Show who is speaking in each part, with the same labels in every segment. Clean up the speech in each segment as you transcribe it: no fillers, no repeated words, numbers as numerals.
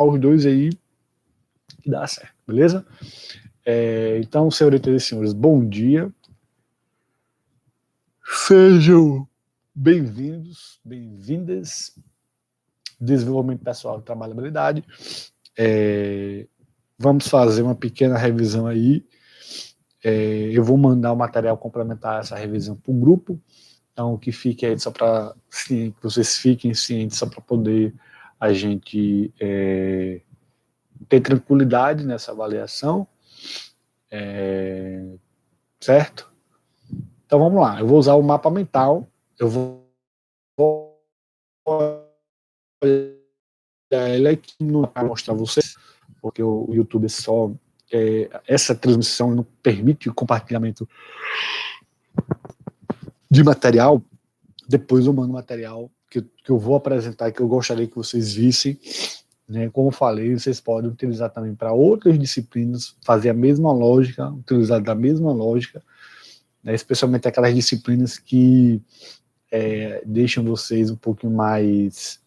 Speaker 1: os dois aí que dá certo, beleza? Então, senhoritas e senhores, bom dia. Sejam bem-vindos, bem-vindas. Desenvolvimento pessoal e trabalhabilidade. Vamos fazer uma pequena revisão aí. Eu vou mandar o material complementar a essa revisão para o grupo. Então, que fique aí só para que vocês fiquem cientes, só para poder a gente ter tranquilidade nessa avaliação. Certo? Então, vamos lá. Eu vou usar o mapa mental. Eu vou ele aqui não vai mostrar vocês, porque o YouTube só... essa transmissão não permite o compartilhamento de material. Depois eu mando material que eu vou apresentar e que eu gostaria que vocês vissem, né? Como eu falei, vocês podem utilizar também para outras disciplinas, fazer a mesma lógica, utilizar da mesma lógica, né? Especialmente aquelas disciplinas que deixam vocês um pouquinho mais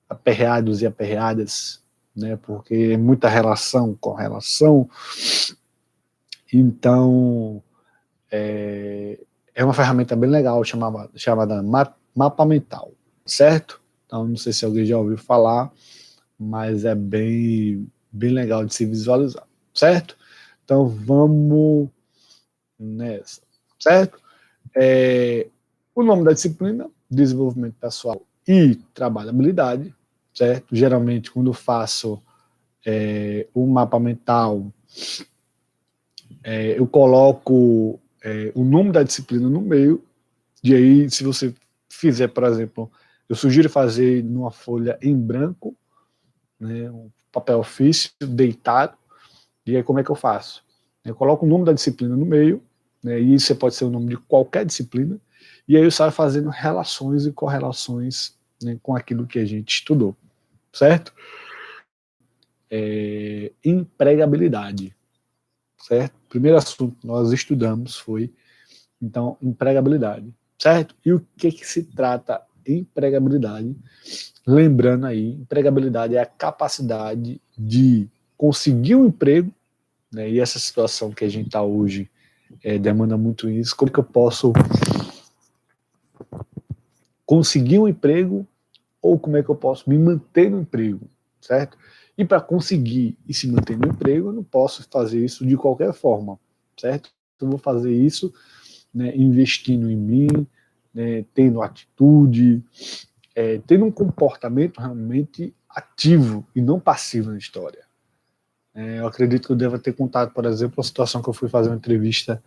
Speaker 1: aperreados e aperreadas, né? Porque é muita relação, correlação. Então, é uma ferramenta bem legal chamada mapa mental, certo? Então, não sei se alguém já ouviu falar, mas é bem legal de se visualizar, certo? Então, vamos nessa, certo? O nome da disciplina, desenvolvimento pessoal e trabalhabilidade, certo? Geralmente, quando eu faço o mapa mental, eu coloco o nome da disciplina no meio, e aí, se você fizer, por exemplo, eu sugiro fazer numa folha em branco, né, um papel ofício, deitado, e aí como é que eu faço? Eu coloco o nome da disciplina no meio, né, e isso pode ser o nome de qualquer disciplina, e aí eu saio fazendo relações e correlações, né, com aquilo que a gente estudou, certo? Empregabilidade, certo? O primeiro assunto que nós estudamos foi, então, empregabilidade, certo? E o que se trata empregabilidade? Lembrando aí, empregabilidade é a capacidade de conseguir um emprego, né? E essa situação que a gente está hoje demanda muito isso. Como que eu posso conseguir um emprego ou como é que eu posso me manter no emprego, certo? E para conseguir e se manter no emprego, eu não posso fazer isso de qualquer forma, certo? Eu vou fazer isso, né, investindo em mim, né, tendo atitude, tendo um comportamento realmente ativo e não passivo na história. Eu acredito que eu deva ter contado, por exemplo, a situação que eu fui fazer uma entrevista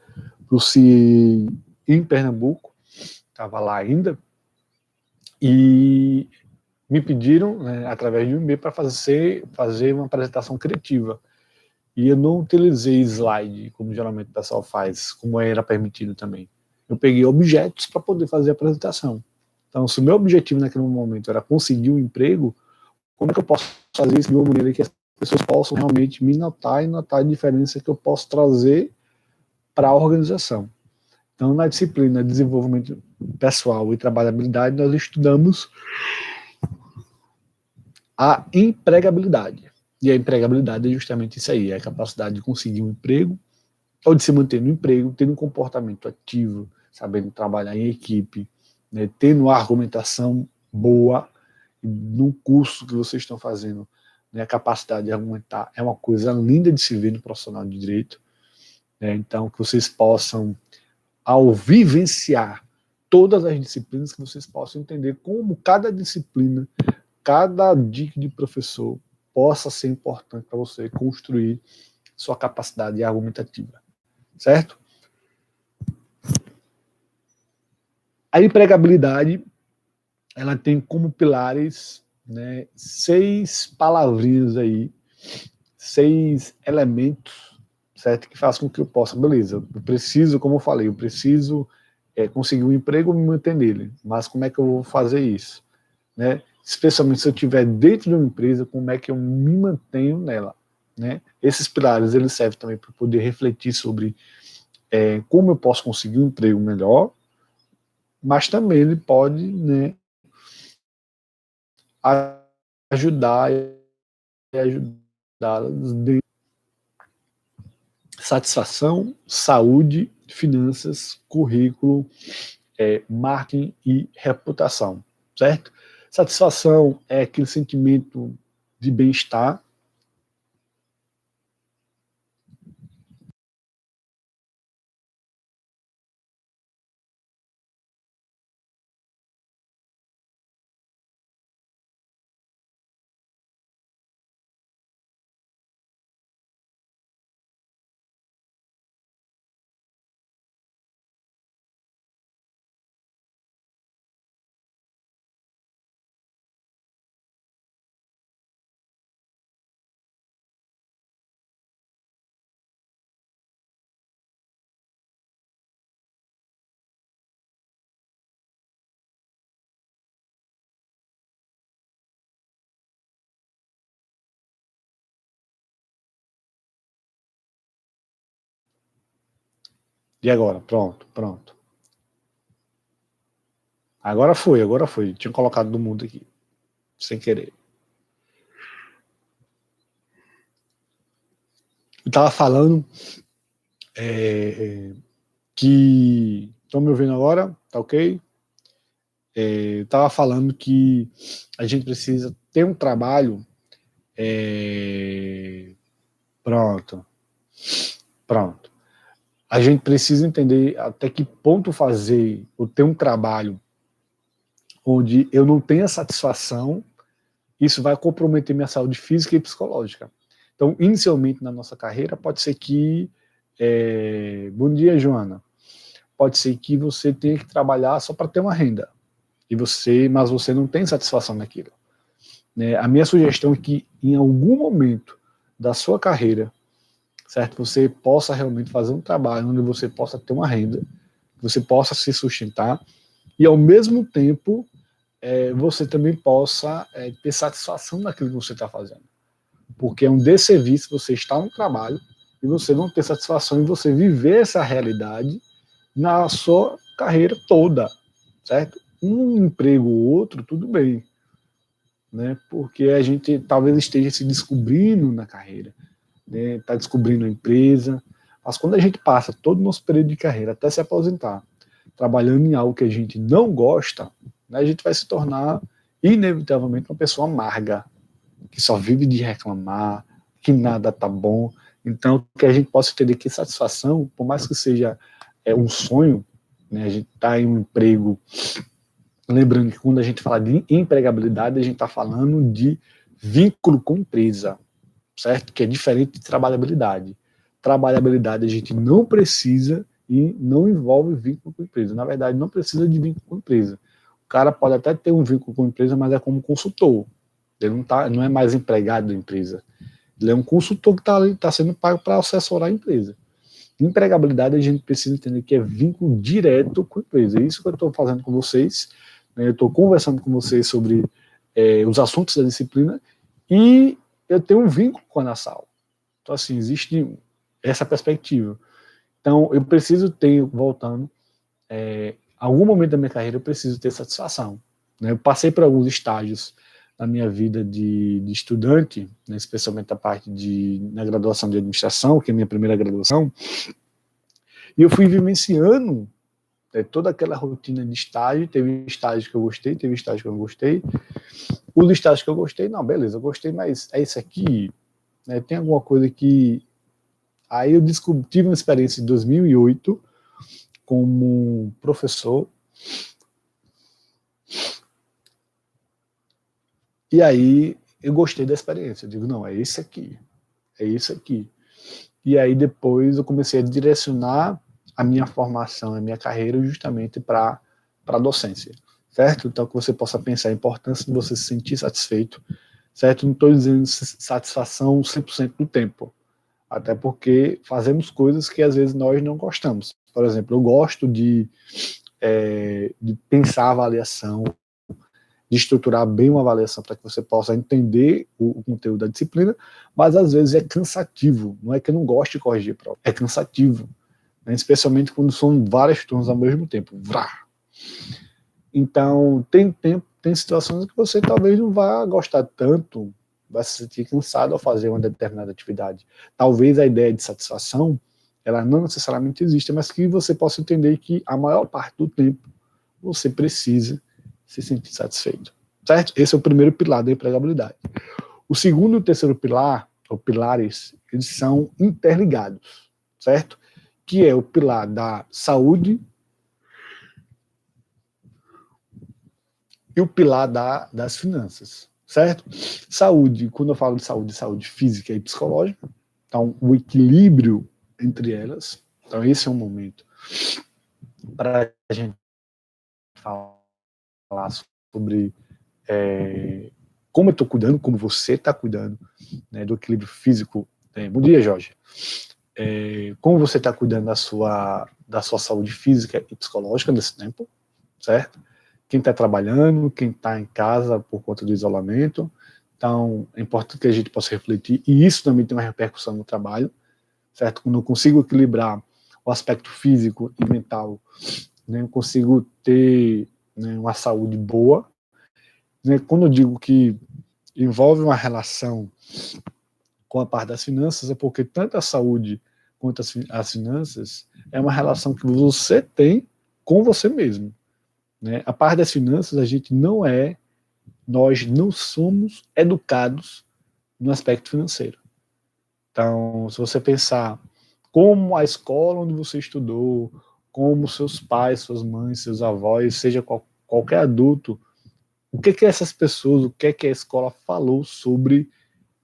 Speaker 1: para o CIE em Pernambuco, estava lá ainda, e me pediram, né, através de um e-mail, para fazer uma apresentação criativa. E eu não utilizei slide, como geralmente o pessoal faz, como era permitido também. Eu peguei objetos para poder fazer a apresentação. Então, se o meu objetivo naquele momento era conseguir um emprego, como é que eu posso fazer isso de uma maneira que as pessoas possam realmente me notar e notar a diferença que eu posso trazer para a organização? Então, na disciplina de desenvolvimento pessoal e trabalhabilidade, nós estudamos a empregabilidade. E a empregabilidade é justamente isso aí, é a capacidade de conseguir um emprego ou de se manter no emprego, tendo um comportamento ativo, sabendo trabalhar em equipe, né, tendo uma argumentação boa no curso que vocês estão fazendo. Né, a capacidade de argumentar é uma coisa linda de se ver no profissional de direito. Né, então, que vocês possam, ao vivenciar todas as disciplinas, que vocês possam entender como cada disciplina, cada dica de professor possa ser importante para você construir sua capacidade argumentativa, certo? A empregabilidade, ela tem como pilares, né, 6 palavrinhas aí, 6 elementos, certo? Que fazem com que eu possa, beleza, eu preciso, como eu falei, eu preciso conseguir um emprego e me manter nele, mas como é que eu vou fazer isso? Né? Especialmente se eu estiver dentro de uma empresa, como é que eu me mantenho nela, né? Esses pilares, eles servem também para poder refletir sobre como eu posso conseguir um emprego melhor, mas também ele pode, né, ajudar e ajudá-las de satisfação, saúde, finanças, currículo, marketing e reputação, certo? Satisfação é aquele sentimento de bem-estar. E agora? Pronto, pronto. Agora foi, agora foi. Tinha colocado no mundo aqui, sem querer. Eu estava falando que... Estão me ouvindo agora? Tá ok? Estava falando que a gente precisa ter um trabalho... Pronto. Pronto. A gente precisa entender até que ponto fazer ou ter um trabalho onde eu não tenha satisfação, isso vai comprometer minha saúde física e psicológica. Então, inicialmente na nossa carreira, pode ser que... bom dia, Joana. Pode ser que você tenha que trabalhar só para ter uma renda, mas você não tem satisfação naquilo. A minha sugestão é que, em algum momento da sua carreira, certo, você possa realmente fazer um trabalho onde você possa ter uma renda, você possa se sustentar, e ao mesmo tempo você também possa ter satisfação naquilo que você está fazendo. Porque é um desserviço você estar no trabalho e você não ter satisfação e você viver essa realidade na sua carreira toda, certo? Um emprego ou outro, tudo bem, né? Porque a gente talvez esteja se descobrindo na carreira, né? Está descobrindo a empresa, mas quando a gente passa todo o nosso período de carreira até se aposentar, trabalhando em algo que a gente não gosta, né, a gente vai se tornar inevitavelmente uma pessoa amarga, que só vive de reclamar, que nada tá bom. Então, que a gente possa entender que satisfação, por mais que seja um sonho, né, a gente está em um emprego, lembrando que quando a gente fala de empregabilidade, a gente está falando de vínculo com empresa, certo? Que é diferente de trabalhabilidade. Trabalhabilidade a gente não precisa e não envolve vínculo com empresa. Na verdade, não precisa de vínculo com empresa. O cara pode até ter um vínculo com empresa, mas é como consultor. Ele não é mais empregado da empresa. Ele é um consultor que está sendo pago para assessorar a empresa. Empregabilidade, a gente precisa entender que é vínculo direto com a empresa. É isso que eu estou fazendo com vocês. Né? Eu estou conversando com vocês sobre os assuntos da disciplina e eu tenho um vínculo com a Nassau. Então, assim, existe essa perspectiva. Então, eu preciso ter, voltando, algum momento da minha carreira eu preciso ter satisfação. Né? Eu passei por alguns estágios na minha vida de estudante, né, especialmente a parte na graduação de administração, que é a minha primeira graduação, e eu fui vivenciando toda aquela rotina de estágio. Teve estágio que eu gostei, teve estágio que eu não gostei. Os estágios que eu gostei, não, beleza, eu gostei, mas é isso aqui, né, tem alguma coisa que... Aí eu tive uma experiência em 2008 como professor, e aí eu gostei da experiência. Eu digo, não, é isso aqui, é isso aqui. E aí depois eu comecei a direcionar a minha formação, a minha carreira justamente para a docência, certo? Então que você possa pensar a importância de você se sentir satisfeito, certo? Não estou dizendo satisfação 100% do tempo, até porque fazemos coisas que às vezes nós não gostamos. Por exemplo, eu gosto de pensar a avaliação, de estruturar bem uma avaliação para que você possa entender o conteúdo da disciplina, mas às vezes é cansativo. Não é que eu não goste de corrigir prova, é cansativo, né? Especialmente quando são várias turmas ao mesmo tempo. Vrá! Então, tem tem situações que você talvez não vá gostar tanto, vai se sentir cansado ao fazer uma determinada atividade. Talvez a ideia de satisfação, ela não necessariamente exista, mas que você possa entender que a maior parte do tempo você precisa se sentir satisfeito, certo? Esse é o primeiro pilar da empregabilidade. O segundo e o terceiro pilar, ou pilares, eles são interligados, certo? Que é o pilar da saúde e o pilar das finanças, certo? Saúde, quando eu falo de saúde, saúde física e psicológica, então o equilíbrio entre elas, então esse é um momento para a gente falar sobre como eu estou cuidando, como você está cuidando, né, do equilíbrio físico. Bom dia, Jorge. Como você está cuidando da sua saúde física e psicológica nesse tempo, certo? Quem está trabalhando, quem está em casa por conta do isolamento. Então, é importante que a gente possa refletir, e isso também tem uma repercussão no trabalho, certo? Quando eu consigo equilibrar o aspecto físico e mental, né, eu consigo ter, né, uma saúde boa. Né, quando eu digo que envolve uma relação com a parte das finanças, é porque tanto a saúde quanto as finanças é uma relação que você tem com você mesmo. Né? A parte das finanças, nós não somos educados no aspecto financeiro. Então, se você pensar como a escola onde você estudou, como seus pais, suas mães, seus avós, seja qualquer adulto, o que essas pessoas, o que a escola falou sobre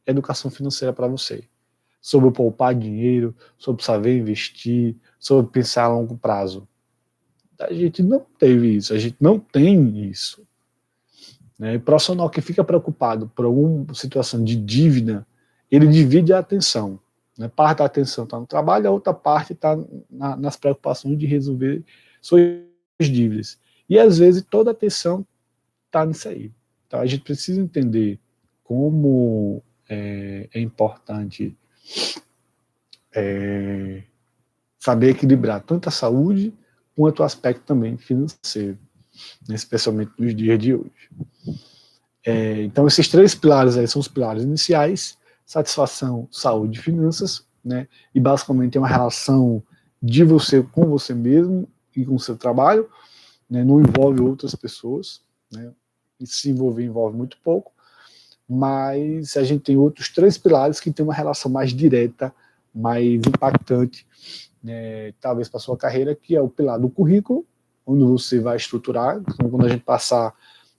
Speaker 1: educação financeira para você? Sobre poupar dinheiro, sobre saber investir, sobre pensar a longo prazo. A gente não teve isso, a gente não tem isso. Né? O profissional que fica preocupado por alguma situação de dívida, ele divide a atenção. Né? Parte da atenção está no trabalho, a outra parte está nas preocupações de resolver suas dívidas. E às vezes toda a atenção está nisso aí. Então a gente precisa entender como é importante saber equilibrar tanto a saúde quanto o aspecto também financeiro, né, especialmente nos dias de hoje. Então esses três pilares aí são os pilares iniciais: satisfação, saúde e finanças, né, e basicamente é uma relação de você com você mesmo e com o seu trabalho, né, não envolve outras pessoas, né, e se envolve muito pouco, mas a gente tem outros três pilares que têm uma relação mais direta, mais impactante, talvez para a sua carreira, que é o pilar do currículo, onde você vai estruturar. Então, quando a gente passar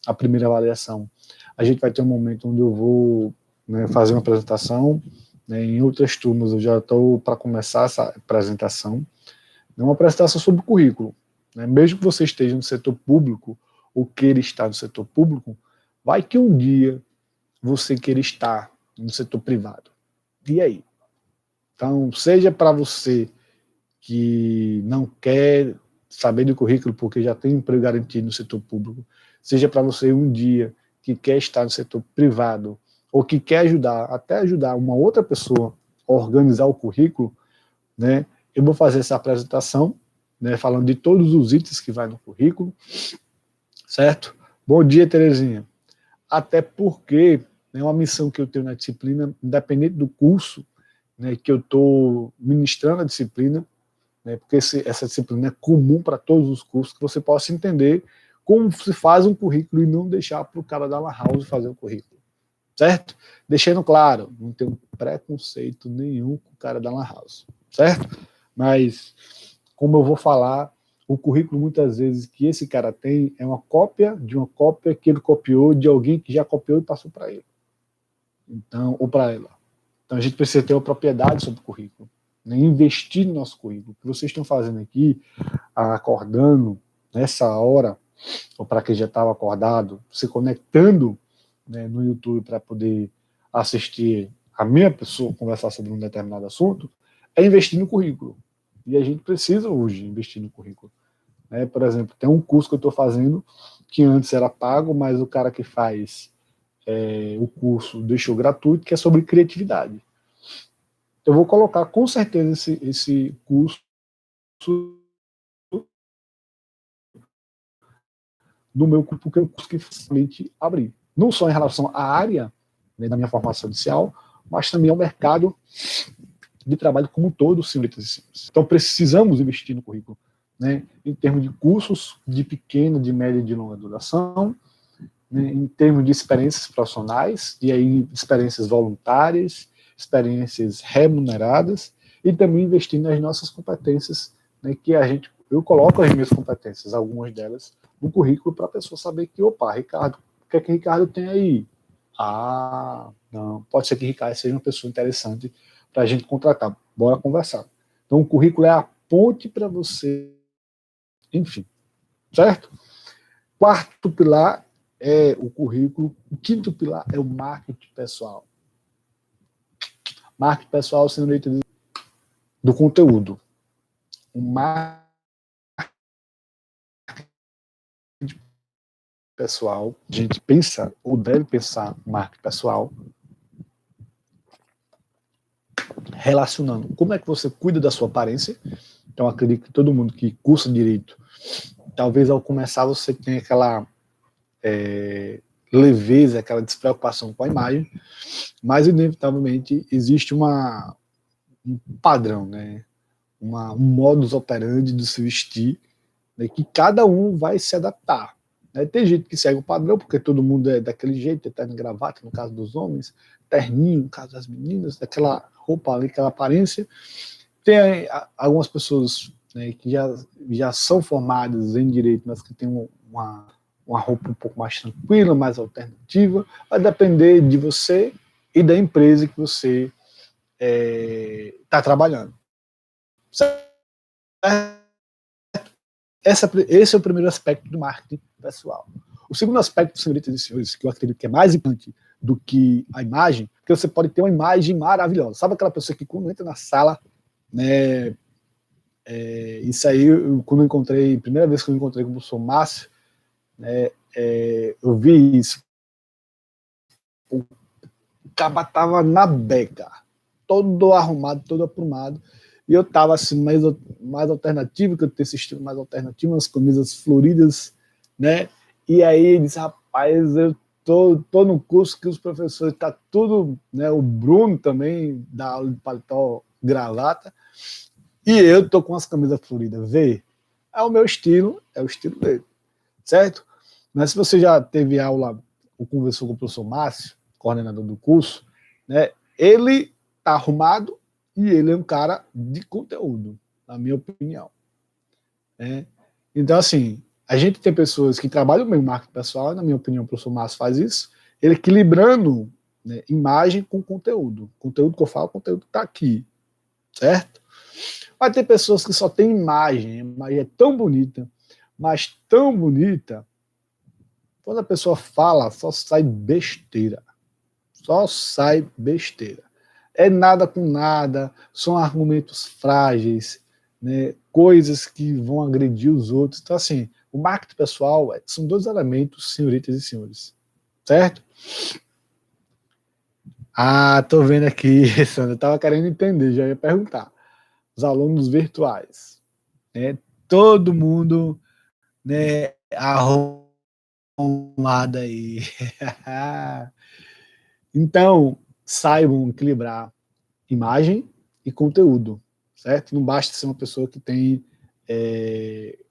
Speaker 1: a primeira avaliação, a gente vai ter um momento onde eu vou, né, fazer uma apresentação, né, em outras turmas eu já estou para começar essa apresentação, uma apresentação sobre o currículo. Né, mesmo que você esteja no setor público, ou queira estar no setor público, vai que um dia você queira estar no setor privado. E aí? Então, seja para você que não quer saber do currículo porque já tem emprego garantido no setor público, seja para você um dia que quer estar no setor privado ou que quer até ajudar uma outra pessoa a organizar o currículo, né? Eu vou fazer essa apresentação, né, falando de todos os itens que vai no currículo, certo? Bom dia, Terezinha. Até porque é uma missão que eu tenho na disciplina, independente do curso, né, que eu estou ministrando a disciplina, né, porque essa disciplina é comum para todos os cursos, que você possa entender como se faz um currículo e não deixar para o cara da lan house fazer o currículo, certo? Deixando claro, não tenho preconceito nenhum com o cara da lan house, certo? Mas, como eu vou falar, o currículo muitas vezes que esse cara tem é uma cópia de uma cópia que ele copiou de alguém que já copiou e passou para ele. Então, ou para ela. Então a gente precisa ter uma propriedade sobre o currículo, né? Investir no nosso currículo. O que vocês estão fazendo aqui, acordando nessa hora, ou para quem já estava acordado, se conectando, né, no YouTube para poder assistir a minha pessoa conversar sobre um determinado assunto, é investir no currículo. E a gente precisa hoje investir no currículo. Né? Por exemplo, tem um curso que eu estou fazendo que antes era pago, mas o cara que faz o curso deixou gratuito, que é sobre criatividade. Eu vou colocar com certeza esse curso no meu curso, porque eu consegui facilmente abrir. Não só em relação à área, né, da minha formação inicial, mas também ao mercado de trabalho como um todo, senhoritas e senhores. Então, precisamos investir no currículo, né, em termos de cursos de pequena, de média e de longa duração, né, em termos de experiências profissionais, e aí experiências voluntárias, experiências remuneradas, e também investir nas nossas competências, né, que eu coloco as minhas competências, algumas delas, no currículo para a pessoa saber que, opa, Ricardo, o que é que Ricardo tem aí? Ah, não, pode ser que Ricardo seja uma pessoa interessante para a gente contratar, bora conversar. Então, o currículo é a ponte para você, enfim, certo? Quarto pilar é o currículo, o quinto pilar é o marketing pessoal. Marketing pessoal, sendo do conteúdo. O marketing pessoal, a gente pensa ou deve pensar marketing pessoal relacionando como é que você cuida da sua aparência. Então, acredito que todo mundo que cursa direito, talvez ao começar você tenha aquela leveza, aquela despreocupação com a imagem, mas inevitavelmente existe um padrão, né? Um modus operandi de se vestir, né? Que cada um vai se adaptar. Né? Tem gente que segue o padrão, porque todo mundo é daquele jeito, terno e gravata, no caso dos homens, terninho, no caso das meninas, daquela roupa ali, aquela aparência. Tem algumas pessoas, né, que já são formadas em direito, mas que têm uma roupa um pouco mais tranquila, mais alternativa. Vai depender de você e da empresa que você está trabalhando. Esse é o primeiro aspecto do marketing pessoal. O segundo aspecto, senhoritas e senhores, que eu acredito que é mais importante do que a imagem, porque você pode ter uma imagem maravilhosa. Sabe aquela pessoa que quando entra na sala, né, isso aí, quando eu encontrei, primeira vez que eu encontrei com o professor Márcio, né, eu vi isso. O cara tava na beca, todo arrumado, todo aprumado, e eu tava assim, mais alternativo, que eu tenho esse estilo mais alternativo, umas camisas floridas, né, e aí ele disse, rapaz, eu tô no curso que os professores tá tudo, né, o Bruno também dá aula de paletó, gravata, e eu tô com as camisas floridas, vê, é o meu estilo, é o estilo dele, certo? Mas se você já teve aula ou conversou com o professor Márcio, coordenador do curso, né, ele tá arrumado e ele é um cara de conteúdo, na minha opinião. Né? Então, assim, a gente tem pessoas que trabalham bem o marketing pessoal, na minha opinião, o professor Márcio faz isso, ele equilibrando, né, imagem com conteúdo. Conteúdo que eu falo, conteúdo que está aqui, certo? Vai ter pessoas que só têm imagem, a imagem é tão bonita, mas tão bonita, quando a pessoa fala, só sai besteira. Só sai besteira. É nada com nada, são argumentos frágeis, né, coisas que vão agredir os outros. Então, assim, o marketing pessoal são dois elementos, senhoritas e senhores. Certo? Ah, tô vendo aqui, Sandra, eu tava querendo entender, já ia perguntar. Os alunos virtuais, né, todo mundo, né, arrumado aí. Então, saibam equilibrar imagem e conteúdo, certo? Não basta ser uma pessoa que tem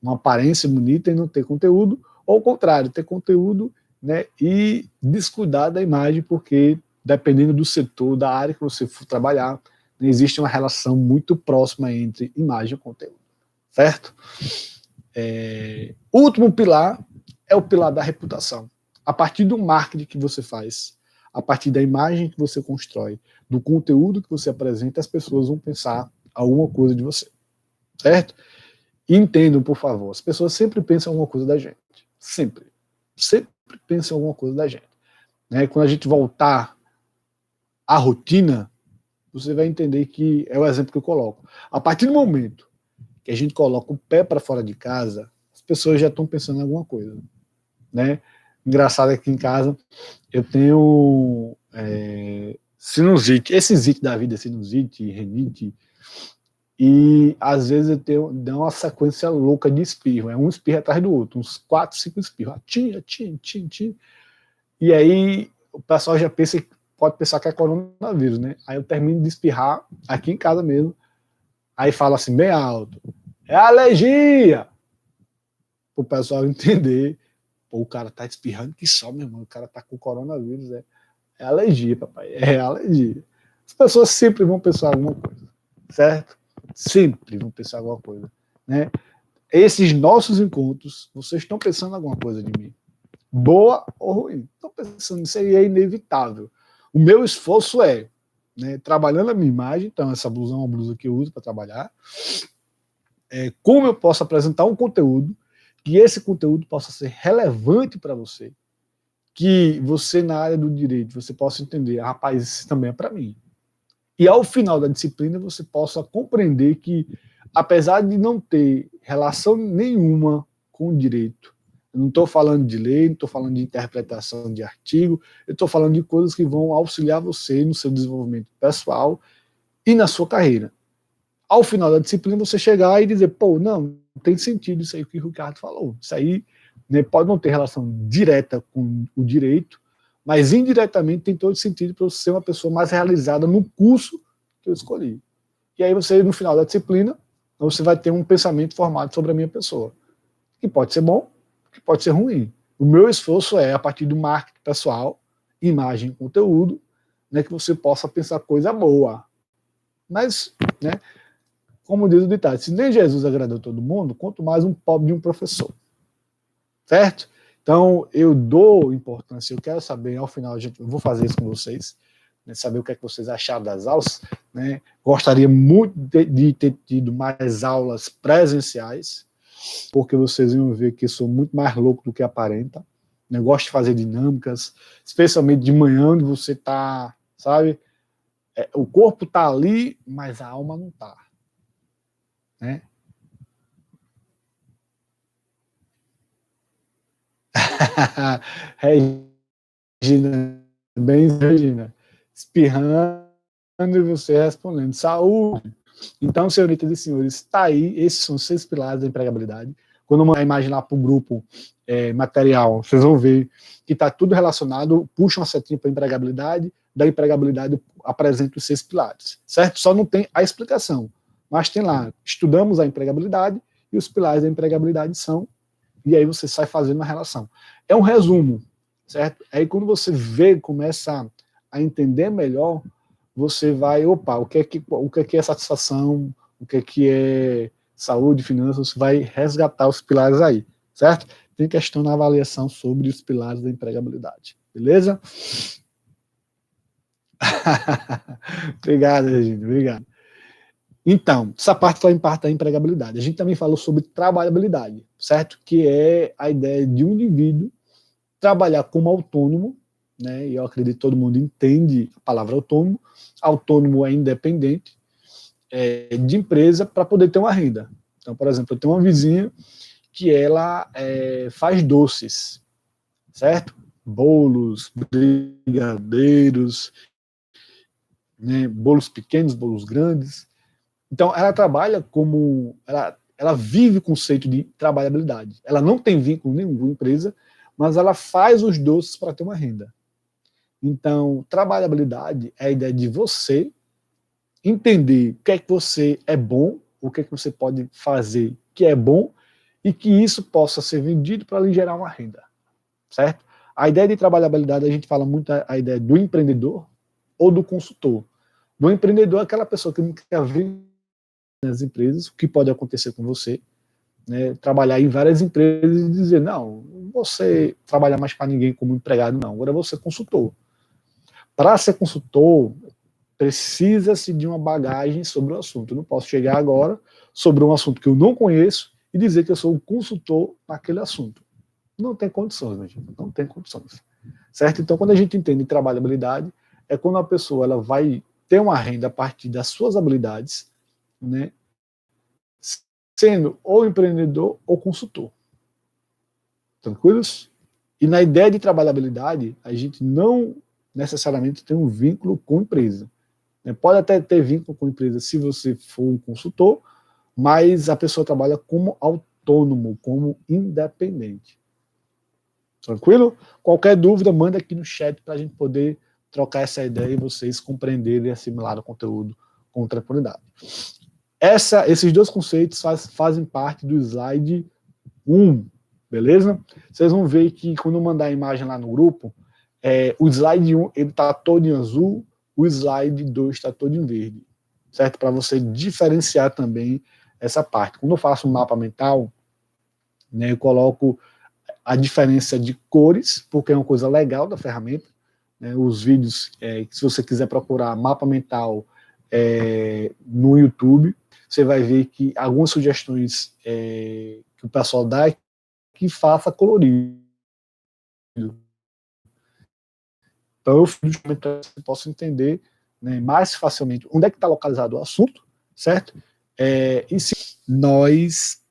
Speaker 1: uma aparência bonita e não ter conteúdo, ou ao contrário, ter conteúdo, né, e descuidar da imagem, porque dependendo do setor, da área que você for trabalhar, existe uma relação muito próxima entre imagem e conteúdo, certo? O último pilar é o pilar da reputação. A partir do marketing que você faz, a partir da imagem que você constrói, do conteúdo que você apresenta, as pessoas vão pensar alguma coisa de você, certo? E entendam, por favor, as pessoas sempre pensam alguma coisa da gente, sempre pensam alguma coisa da gente. Né? Quando a gente voltar à rotina, você vai entender que é o exemplo que eu coloco. A partir do momento que a gente coloca o pé para fora de casa, as pessoas já estão pensando em alguma coisa, né? Engraçado é que em casa eu tenho sinusite, esse zite da vida, sinusite, renite, E às vezes dá uma sequência louca de espirro. É um espirro atrás do outro, uns 4, 5 espirros. Tinha, tinha, tinha, tinha. E aí o pessoal já pensa, pode pensar que é coronavírus, né? Aí eu termino de espirrar aqui em casa mesmo. Aí fala assim, bem alto: é alergia! Para o pessoal entender. Pô, o cara tá espirrando que só, meu irmão. O cara tá com coronavírus. É alergia, papai. É alergia. As pessoas sempre vão pensar alguma coisa, certo? Sempre vão pensar alguma coisa, né? Esses nossos encontros, vocês estão pensando alguma coisa de mim, boa ou ruim? Estão pensando nisso aí, é inevitável. O meu esforço é, né, trabalhando a minha imagem, então essa blusa é uma blusa que eu uso para trabalhar, como eu posso apresentar um conteúdo, que esse conteúdo possa ser relevante para você, que você na área do direito, você possa entender, rapaz, isso também é para mim. E ao final da disciplina você possa compreender que, apesar de não ter relação nenhuma com o direito, eu não estou falando de lei, não estou falando de interpretação de artigo, eu estou falando de coisas que vão auxiliar você no seu desenvolvimento pessoal e na sua carreira. Ao final da disciplina você chegar e dizer, pô, não tem sentido isso aí que o Ricardo falou. Isso aí, né, pode não ter relação direta com o direito, mas indiretamente tem todo sentido para você ser uma pessoa mais realizada no curso que eu escolhi. E aí você, no final da disciplina, você vai ter um pensamento formado sobre a minha pessoa, que pode ser bom, que pode ser ruim. O meu esforço é, a partir do marketing pessoal, imagem, conteúdo, né, que você possa pensar coisa boa. Mas, né, como diz o ditado, se nem Jesus agradou todo mundo, quanto mais um pobre de um professor. Certo? Então, eu dou importância, eu quero saber, ao final, eu vou fazer isso com vocês, né, saber o que é que vocês acharam das aulas. Né? Gostaria muito de ter tido mais aulas presenciais, porque vocês iam ver que eu sou muito mais louco do que aparenta. Eu gosto de fazer dinâmicas, especialmente de manhã, onde você está, sabe? O corpo está ali, mas a alma não está. Né? Regina, bem, Regina, espirrando e você respondendo, saúde. Então, senhoritas e senhores, está aí, esses são os 6 pilares da empregabilidade. Quando eu mandar a imagem lá para o grupo material, vocês vão ver que está tudo relacionado, puxa uma setinha para empregabilidade, da empregabilidade apresenta os 6 pilares, certo? Só não tem a explicação, mas tem lá, estudamos a empregabilidade e os pilares da empregabilidade são, e aí você sai fazendo uma relação. É um resumo, certo? Aí quando você vê, começa a entender melhor, você vai, opa, o que é é satisfação, o que é saúde, finanças, você vai resgatar os pilares aí, certo? Tem questão na avaliação sobre os pilares da empregabilidade, beleza? Obrigado, Regina, obrigado. Então, essa parte foi em parte da empregabilidade. A gente também falou sobre trabalhabilidade, certo? Que é a ideia de um indivíduo trabalhar como autônomo, né? E eu acredito que todo mundo entende a palavra autônomo. Autônomo é independente de empresa para poder ter uma renda. Então, por exemplo, eu tenho uma vizinha que ela faz doces, certo? Bolos, brigadeiros, né? Bolos pequenos, bolos grandes. Então, ela trabalha como. Ela vive o conceito de trabalhabilidade. Ela não tem vínculo nenhum com a empresa, mas ela faz os doces para ter uma renda. Então, trabalhabilidade é a ideia de você entender o que é que você é bom, o que é que você pode fazer que é bom e que isso possa ser vendido para lhe gerar uma renda, certo? A ideia de trabalhabilidade, a gente fala muito a ideia do empreendedor ou do consultor. Do empreendedor é aquela pessoa que não quer ver nas empresas, o que pode acontecer com você, né, trabalhar em várias empresas e dizer, não, você trabalhar mais para ninguém como empregado, não, agora você é consultor. Para ser consultor, precisa-se de uma bagagem sobre o assunto. Eu não posso chegar agora sobre um assunto que eu não conheço e dizer que eu sou um consultor naquele assunto. Não tem condições, né, gente? Não tem condições. Certo? Então, quando a gente entende trabalhabilidade, é quando a pessoa ela vai ter uma renda a partir das suas habilidades, né, sendo ou empreendedor ou consultor. Tranquilos? E na ideia de trabalhabilidade, a gente não necessariamente tem um vínculo com a empresa. né? Pode até ter vínculo com a empresa se você for um consultor, mas a pessoa trabalha como autônomo, como independente. Tranquilo? Qualquer dúvida, manda aqui no chat para a gente poder trocar essa ideia e vocês compreenderem e assimilar o conteúdo com tranquilidade. Esses dois conceitos fazem parte do slide 1, beleza? Vocês vão ver que quando eu mandar a imagem lá no grupo, o slide 1 está todo em azul, o slide 2 está todo em verde, certo? Para você diferenciar também essa parte. Quando eu faço um mapa mental, né, eu coloco a diferença de cores, porque é uma coisa legal da ferramenta, né? Os vídeos, se você quiser procurar mapa mental no YouTube, você vai ver que algumas sugestões que o pessoal dá é que faça colorido. Então eu fiz justamente para que você possa entender, né, mais facilmente onde é que está localizado o assunto, certo? E se nós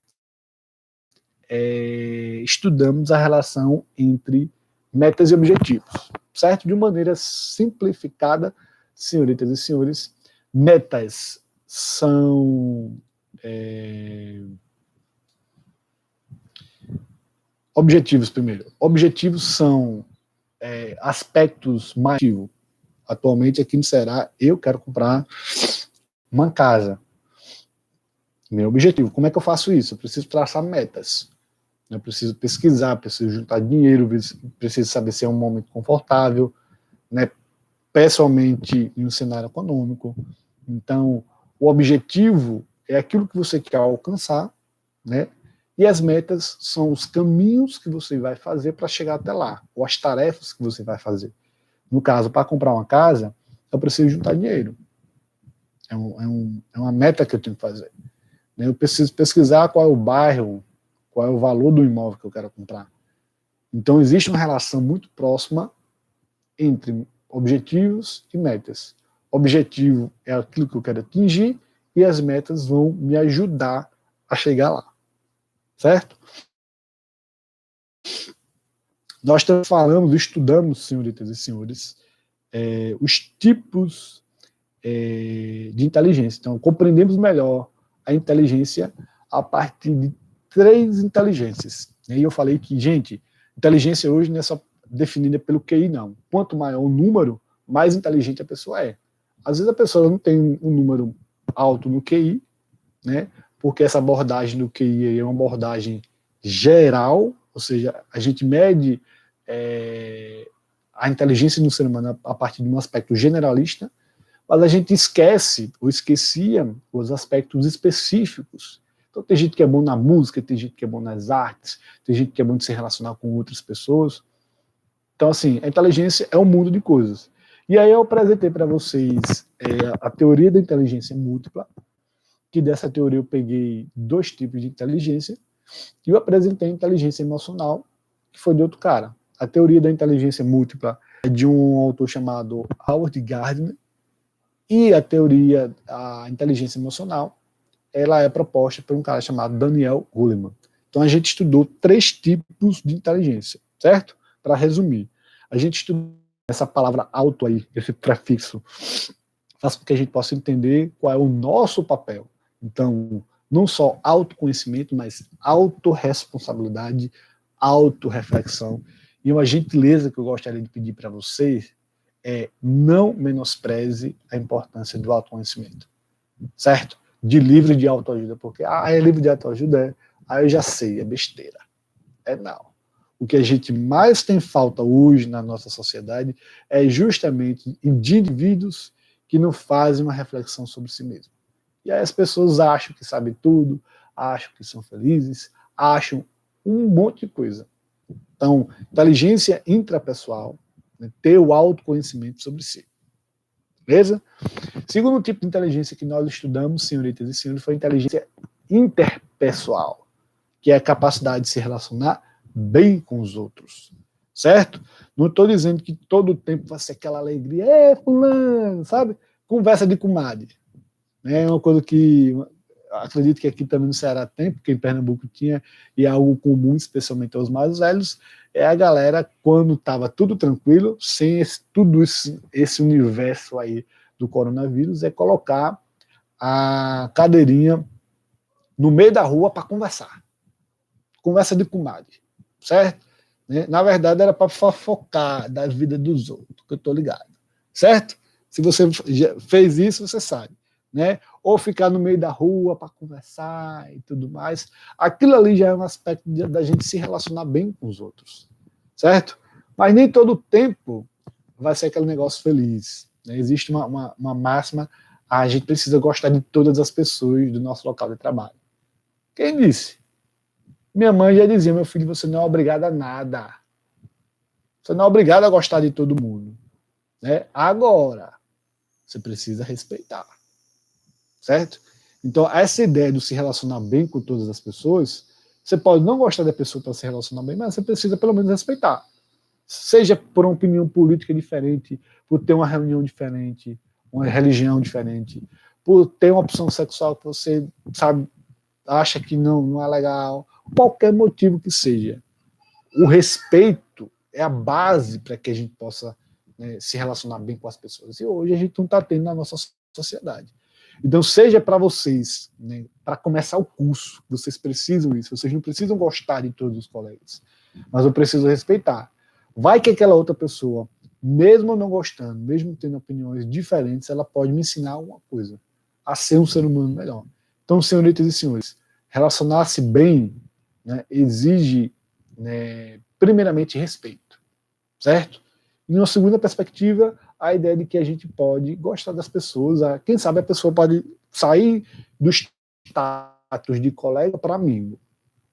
Speaker 1: estudamos a relação entre metas e objetivos, certo? De maneira simplificada, senhoritas e senhores, metas são objetivos primeiro. Objetivos são aspectos mais. Atualmente aqui no Ceará, eu quero comprar uma casa. Meu objetivo. Como é que eu faço isso? Eu preciso traçar metas. Eu preciso pesquisar, preciso juntar dinheiro, preciso saber se é um momento confortável, né? Pessoalmente em um cenário econômico. Então, o objetivo é aquilo que você quer alcançar, né? E as metas são os caminhos que você vai fazer para chegar até lá, ou as tarefas que você vai fazer. No caso, para comprar uma casa, eu preciso juntar dinheiro. É uma meta que eu tenho que fazer. Eu preciso pesquisar qual é o bairro, qual é o valor do imóvel que eu quero comprar. Então, existe uma relação muito próxima entre objetivos e metas. Objetivo é aquilo que eu quero atingir e as metas vão me ajudar a chegar lá. Certo? Nós falamos, estudamos, senhoritas e senhores, os tipos de inteligência. Então, compreendemos melhor a inteligência a partir de 3 inteligências. E eu falei que, gente, inteligência hoje não é só definida pelo QI, não. Quanto maior o número, mais inteligente a pessoa é. Às vezes a pessoa não tem um número alto no QI, né? Porque essa abordagem do QI é uma abordagem geral, ou seja, a gente mede a inteligência do ser humano a partir de um aspecto generalista, mas a gente esquece, ou esquecia, os aspectos específicos. Então tem gente que é bom na música, tem gente que é bom nas artes, tem gente que é bom de se relacionar com outras pessoas. Então, assim, a inteligência é um mundo de coisas. E aí eu apresentei para vocês a teoria da inteligência múltipla, que dessa teoria eu peguei 2 tipos de inteligência, e eu apresentei a inteligência emocional, que foi de outro cara. A teoria da inteligência múltipla é de um autor chamado Howard Gardner, e a teoria da inteligência emocional, ela é proposta por um cara chamado Daniel Goleman. Então a gente estudou 3 tipos de inteligência, certo? Para resumir, a gente estudou essa palavra auto aí, esse prefixo, faz com que a gente possa entender qual é o nosso papel. Então, não só autoconhecimento, mas autorresponsabilidade, autorreflexão. E uma gentileza que eu gostaria de pedir para vocês não menospreze a importância do autoconhecimento, certo? De livro de autoajuda, porque livro de autoajuda eu já sei, é besteira. Não. O que a gente mais tem falta hoje na nossa sociedade é justamente de indivíduos que não fazem uma reflexão sobre si mesmo. E aí as pessoas acham que sabem tudo, acham que são felizes, acham um monte de coisa. Então, inteligência intrapessoal, né, ter o autoconhecimento sobre si. Beleza? Segundo tipo de inteligência que nós estudamos, senhoritas e senhores, foi a inteligência interpessoal, que é a capacidade de se relacionar bem com os outros. Certo? Não estou dizendo que todo o tempo vai ser aquela alegria, fulano, sabe? Conversa de comadre. É uma coisa que acredito que aqui também no Ceará tem, porque em Pernambuco tinha, e é algo comum, especialmente aos mais velhos, é a galera, quando estava tudo tranquilo, sem esse universo aí do coronavírus, é colocar a cadeirinha no meio da rua para conversar. Conversa de comadre, certo? Na verdade, era para fofocar da vida dos outros, que eu estou ligado, certo? Se você já fez isso, você sabe, né? Ou ficar no meio da rua para conversar e tudo mais. Aquilo ali já é um aspecto da gente se relacionar bem com os outros, certo? Mas nem todo tempo vai ser aquele negócio feliz, né? Existe uma máxima, a gente precisa gostar de todas as pessoas do nosso local de trabalho. Quem disse? Minha mãe já dizia, meu filho, você não é obrigado a nada. Você não é obrigado a gostar de todo mundo, né? Agora, você precisa respeitar, certo? Então, essa ideia de se relacionar bem com todas as pessoas, você pode não gostar da pessoa para se relacionar bem, mas você precisa pelo menos respeitar. Seja por uma opinião política diferente, por ter uma reunião diferente, uma religião diferente, por ter uma opção sexual que você, sabe, acha que não é legal, qualquer motivo que seja. O respeito é a base para que a gente possa, né, se relacionar bem com as pessoas. E hoje a gente não está tendo na nossa sociedade. Então, seja para vocês, né, para começar o curso, vocês precisam isso, vocês não precisam gostar de todos os colegas, mas eu preciso respeitar. Vai que aquela outra pessoa, mesmo não gostando, mesmo tendo opiniões diferentes, ela pode me ensinar alguma coisa, a ser um ser humano melhor. Então, senhoritas e senhores, relacionar-se bem, né, exige, né, primeiramente respeito, certo? E uma segunda perspectiva, a ideia de que a gente pode gostar das pessoas, quem sabe a pessoa pode sair do status de colega para amigo.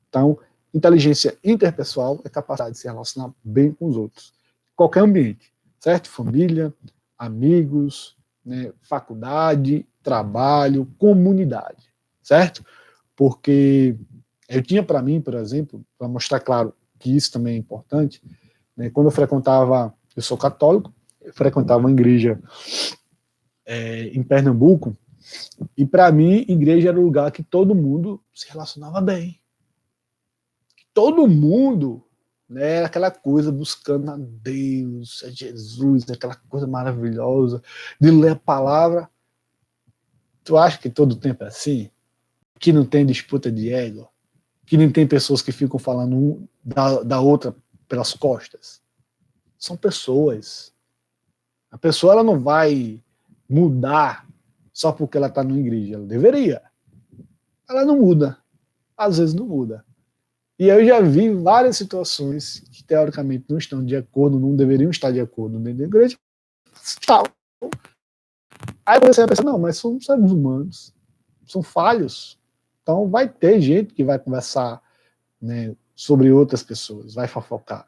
Speaker 1: Então, inteligência interpessoal é capacidade de se relacionar bem com os outros. Qualquer ambiente, certo? Família, amigos, né, faculdade, trabalho, comunidade, certo? Porque eu tinha para mim, por exemplo, para mostrar claro que isso também é importante, né, quando eu frequentava, eu sou católico, eu frequentava uma igreja em Pernambuco, e para mim, igreja era o lugar que todo mundo se relacionava bem. Todo mundo, né, era aquela coisa buscando a Deus, a Jesus, aquela coisa maravilhosa de ler a palavra. Tu acha que todo tempo é assim? Que não tem disputa de ego? Que nem tem pessoas que ficam falando um da outra pelas costas? São pessoas. A pessoa ela não vai mudar só porque ela está numa igreja. Ela deveria. Ela não muda. Às vezes não muda. E eu já vi várias situações que teoricamente não estão de acordo, não deveriam estar de acordo dentro da igreja. Tal. Aí você vai pensar, não, mas são seres humanos. São falhos. Então vai ter gente que vai conversar, né, sobre outras pessoas, vai fofocar,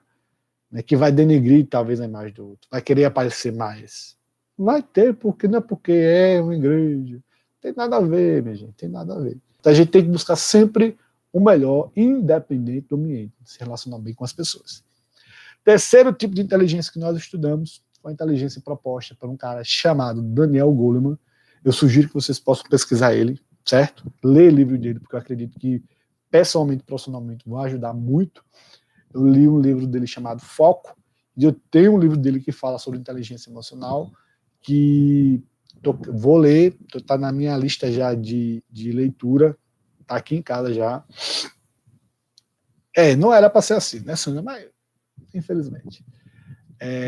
Speaker 1: né, que vai denegrir talvez a imagem do outro, vai querer aparecer mais. Vai ter, porque não é porque é uma igreja. Tem nada a ver, minha gente, tem nada a ver. Então a gente tem que buscar sempre o melhor, independente do ambiente, se relacionar bem com as pessoas. Terceiro tipo de inteligência que nós estudamos foi a inteligência proposta por um cara chamado Daniel Goleman. Eu sugiro que vocês possam pesquisar ele, certo? Ler o livro dele, porque eu acredito que pessoalmente, profissionalmente, vai ajudar muito. Eu li um livro dele chamado Foco, e eu tenho um livro dele que fala sobre inteligência emocional, que vou ler, está na minha lista já de leitura, está aqui em casa já. Não era para ser assim, né, Sandra? Mas, infelizmente.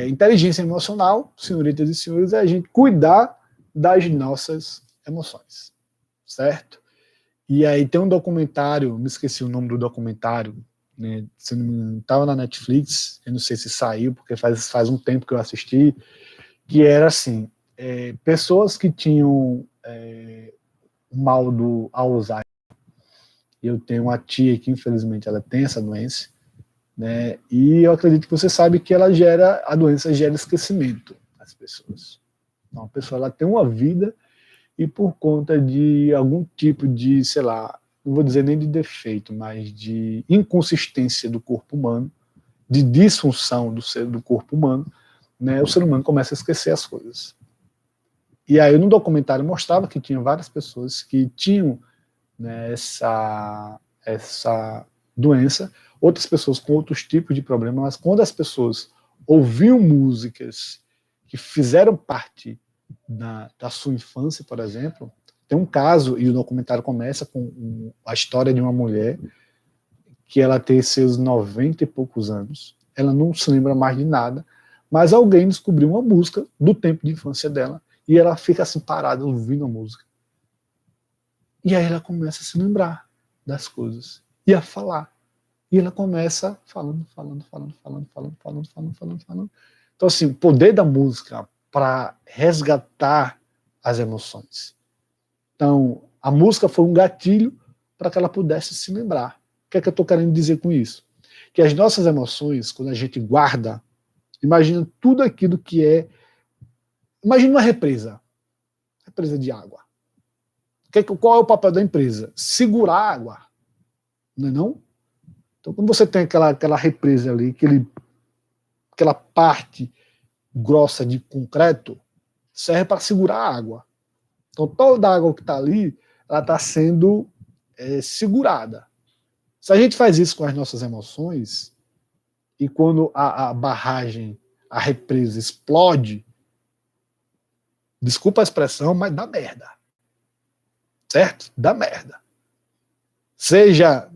Speaker 1: Inteligência emocional, senhoritas e senhores, é a gente cuidar das nossas emoções, certo? E aí tem um documentário, me esqueci o nome do documentário, né, se não me engano, estava na Netflix, eu não sei se saiu, porque faz um tempo que eu assisti, que era assim, pessoas que tinham o mal do Alzheimer. Eu tenho uma tia que infelizmente ela tem essa doença, né, e eu acredito que você sabe que a doença gera esquecimento das pessoas. Então a pessoa ela tem uma vida e por conta de algum tipo de, sei lá, não vou dizer nem de defeito, mas de inconsistência do corpo humano, de disfunção do corpo humano, né, o ser humano começa a esquecer as coisas. E aí no documentário mostrava que tinha várias pessoas que tinham, né, essa doença, outras pessoas com outros tipos de problemas, mas quando as pessoas ouviam músicas que fizeram parte da sua infância, por exemplo, tem um caso, e o documentário começa com a história de uma mulher que ela tem seus 90 e poucos anos, ela não se lembra mais de nada, mas alguém descobriu uma música do tempo de infância dela, e ela fica assim parada ouvindo a música. E aí ela começa a se lembrar das coisas, e a falar. E ela começa falando. Então, assim, o poder da música para resgatar as emoções. Então, a música foi um gatilho para que ela pudesse se lembrar. O que é que eu estou querendo dizer com isso? Que as nossas emoções, quando a gente guarda, imagina tudo aquilo que é. Imagina uma represa de água. Qual é o papel da empresa? Segurar a água. Não é não? Então, quando você tem aquela represa ali, aquela parte grossa de concreto, serve para segurar a água. Então, toda a água que está ali, ela está sendo segurada. Se a gente faz isso com as nossas emoções, e quando a barragem, a represa explode, desculpa a expressão, mas dá merda. Certo? Dá merda. Seja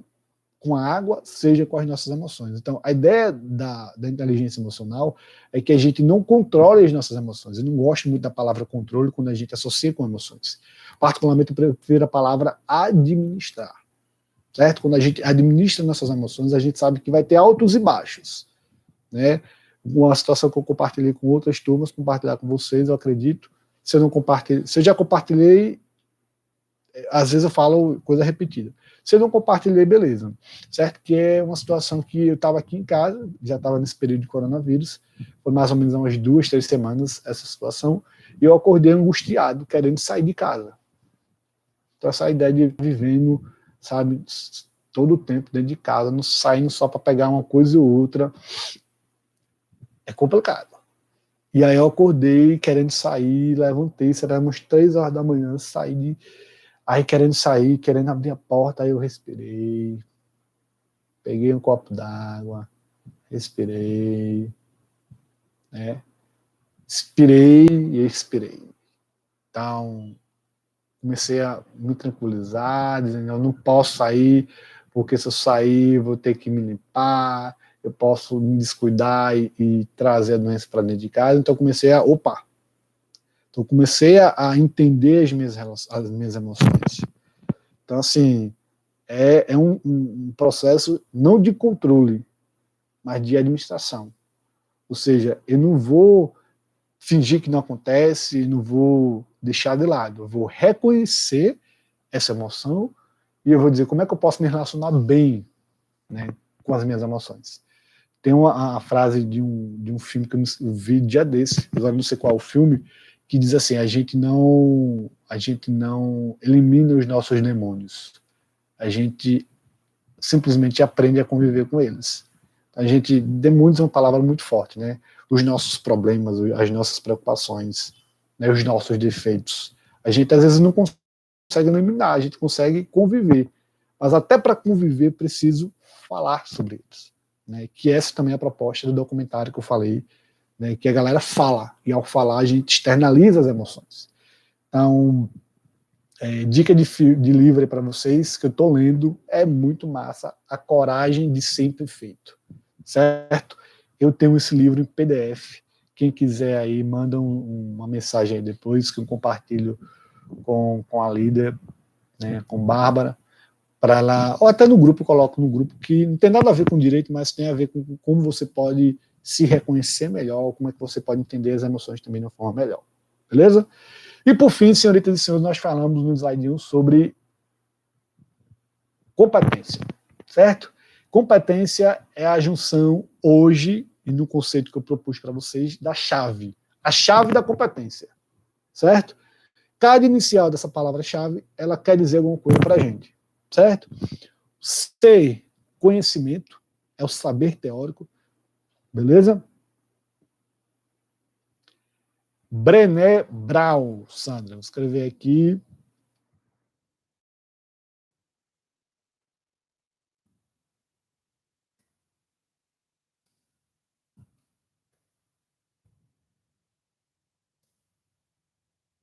Speaker 1: com a água, seja com as nossas emoções. Então, a ideia da inteligência emocional é que a gente não controle as nossas emoções. Eu não gosto muito da palavra controle quando a gente associa com emoções. Particularmente, eu prefiro a palavra administrar. Certo? Quando a gente administra nossas emoções, a gente sabe que vai ter altos e baixos. Né? Uma situação que eu compartilhei com outras turmas, compartilhar com vocês, eu acredito. Se eu já compartilhei, às vezes eu falo coisa repetida. Se eu não compartilhei, beleza. Certo? Que é uma situação que eu estava aqui em casa, já estava nesse período de coronavírus, foi mais ou menos umas 2, 3 semanas essa situação, e eu acordei angustiado, querendo sair de casa. Então essa ideia de vivendo, sabe, todo o tempo dentro de casa, não saindo só para pegar uma coisa ou outra, é complicado. E aí eu acordei querendo sair, levantei, será umas 3 horas da manhã, aí querendo sair, querendo abrir a porta, aí eu respirei, peguei um copo d'água, respirei, né? Expirei e expirei. Então, comecei a me tranquilizar, dizendo, eu não posso sair, porque se eu sair, vou ter que me limpar, eu posso me descuidar e trazer a doença para dentro de casa. Então, comecei a entender as minhas emoções. Então, assim, é um processo não de controle, mas de administração. Ou seja, eu não vou fingir que não acontece, não vou deixar de lado. Eu vou reconhecer essa emoção e eu vou dizer como é que eu posso me relacionar bem, né, com as minhas emoções. Tem uma frase de um filme que eu vi dia desse, agora não sei qual é o filme, que diz assim, a gente não elimina os nossos demônios, a gente simplesmente aprende a conviver com eles. Demônios é uma palavra muito forte, né? Os nossos problemas, as nossas preocupações, né, os nossos defeitos. A gente às vezes não consegue eliminar, a gente consegue conviver. Mas até para conviver, preciso falar sobre eles. Né? Que essa também é a proposta do documentário que eu falei, né? Que a galera fala, e ao falar a gente externaliza as emoções. Então, dica de livro para vocês, que eu estou lendo, é muito massa, A Coragem de Ser Imperfeito. Certo? Eu tenho esse livro em PDF, quem quiser aí, manda uma mensagem aí depois, que eu compartilho com a líder, né, com Bárbara, para ela, ou até no grupo, coloco no grupo, que não tem nada a ver com direito, mas tem a ver com como você pode se reconhecer melhor, como é que você pode entender as emoções também de uma forma melhor. Beleza? E por fim, senhoritas e senhores, nós falamos no slide 1 sobre competência, certo? Competência é a junção hoje, e no conceito que eu propus para vocês, da chave. A chave da competência, certo? Cada inicial dessa palavra-chave, ela quer dizer alguma coisa para a gente, certo? C, conhecimento, é o saber teórico, beleza? Brené Brown, Sandra, vou escrever aqui.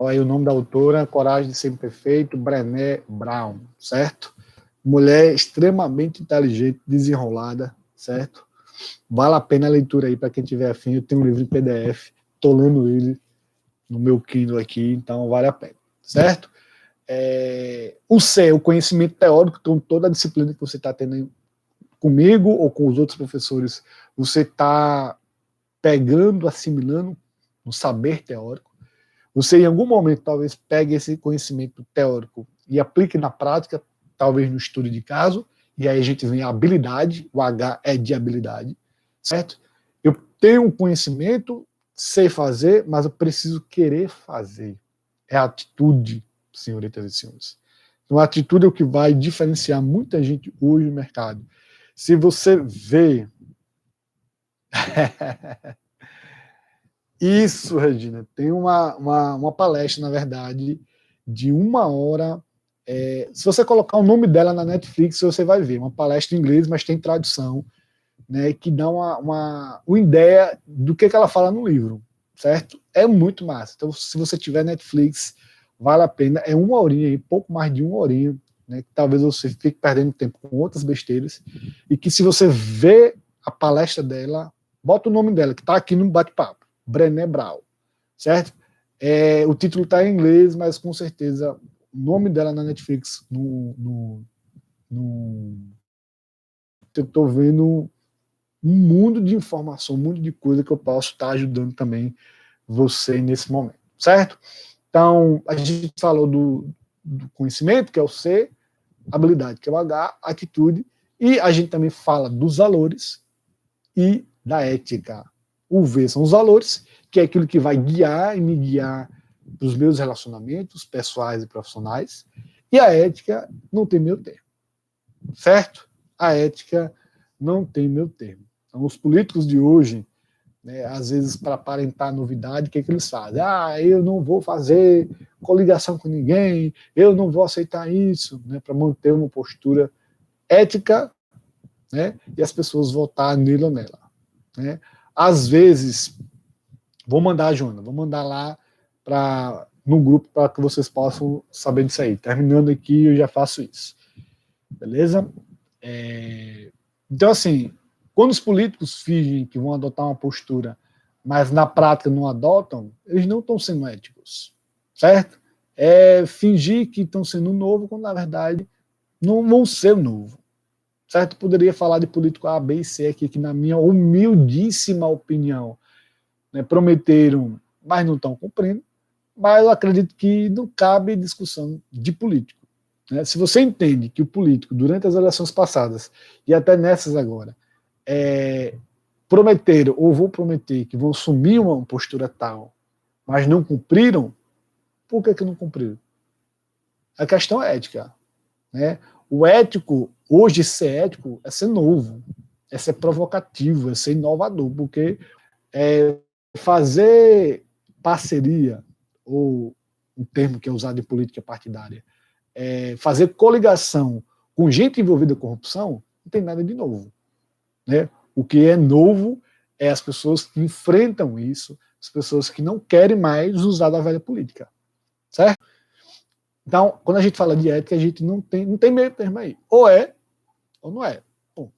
Speaker 1: Olha aí o nome da autora, Coragem de Ser Imperfeito, Brené Brown, certo? Mulher extremamente inteligente, desenrolada, certo? Vale a pena a leitura aí para quem tiver afim. Eu tenho um livro em PDF, estou lendo ele no meu Kindle aqui, então vale a pena, certo? O C, o conhecimento teórico, então toda a disciplina que você está tendo comigo ou com os outros professores, você está pegando, assimilando um saber teórico. Você, em algum momento, talvez pegue esse conhecimento teórico e aplique na prática, talvez no estudo de caso, e aí a gente vem a habilidade, o H é de habilidade, certo? Eu tenho um conhecimento, sei fazer, mas eu preciso querer fazer. É a atitude, senhoritas e senhores. Então, a atitude é o que vai diferenciar muita gente hoje no mercado. Se você vê... Isso, Regina. Tem uma palestra, na verdade, de 1 hora. Se você colocar o nome dela na Netflix, você vai ver. Uma palestra em inglês, mas tem tradução, né, que dá uma ideia do que ela fala no livro, certo? É muito massa. Então, se você tiver Netflix, vale a pena. É 1 horinha aí, pouco mais de 1 horinha, né, que talvez você fique perdendo tempo com outras besteiras, e que se você vê a palestra dela, bota o nome dela, que está aqui no bate-papo. Brené Brown, certo? O título está em inglês, mas com certeza o nome dela na Netflix, eu estou vendo um mundo de informação, um mundo de coisa que eu posso estar ajudando também você nesse momento, certo? Então, a gente falou do conhecimento, que é o C, habilidade, que é o H, atitude, e a gente também fala dos valores e da ética. O V são os valores, que é aquilo que vai guiar e me guiar para os meus relacionamentos pessoais e profissionais. E a ética não tem meu termo, certo? A ética não tem meu termo. Então, os políticos de hoje, né, às vezes, para aparentar novidade, o que, é que eles fazem? Eu não vou fazer coligação com ninguém, eu não vou aceitar isso, né, para manter uma postura ética, né, e as pessoas votar nele ou nela. Né? Às vezes, vou mandar, Joana, vou mandar lá no grupo para que vocês possam saber disso aí. Terminando aqui, eu já faço isso. Beleza? Então, assim, quando os políticos fingem que vão adotar uma postura, mas na prática não adotam, eles não estão sendo éticos, certo? Fingir que estão sendo novo, quando na verdade não vão ser novo, certo? Poderia falar de político A, B e C aqui, que na minha humildíssima opinião, né, prometeram, mas não estão cumprindo, mas eu acredito que não cabe discussão de político. Né? Se você entende que o político, durante as eleições passadas, e até nessas agora, prometeram, ou vão prometer, que vão assumir uma postura tal, mas não cumpriram, por que não cumpriram? A questão é ética. Né? O ético, hoje ser ético, é ser novo, é ser provocativo, é ser inovador, porque fazer parceria, ou um termo que é usado em política partidária, fazer coligação com gente envolvida em corrupção, não tem nada de novo. Né? O que é novo é as pessoas que enfrentam isso, as pessoas que não querem mais usar da velha política. Certo? Então, quando a gente fala de ética, a gente não tem meio termo aí. Ou é, ou não é. Ponto.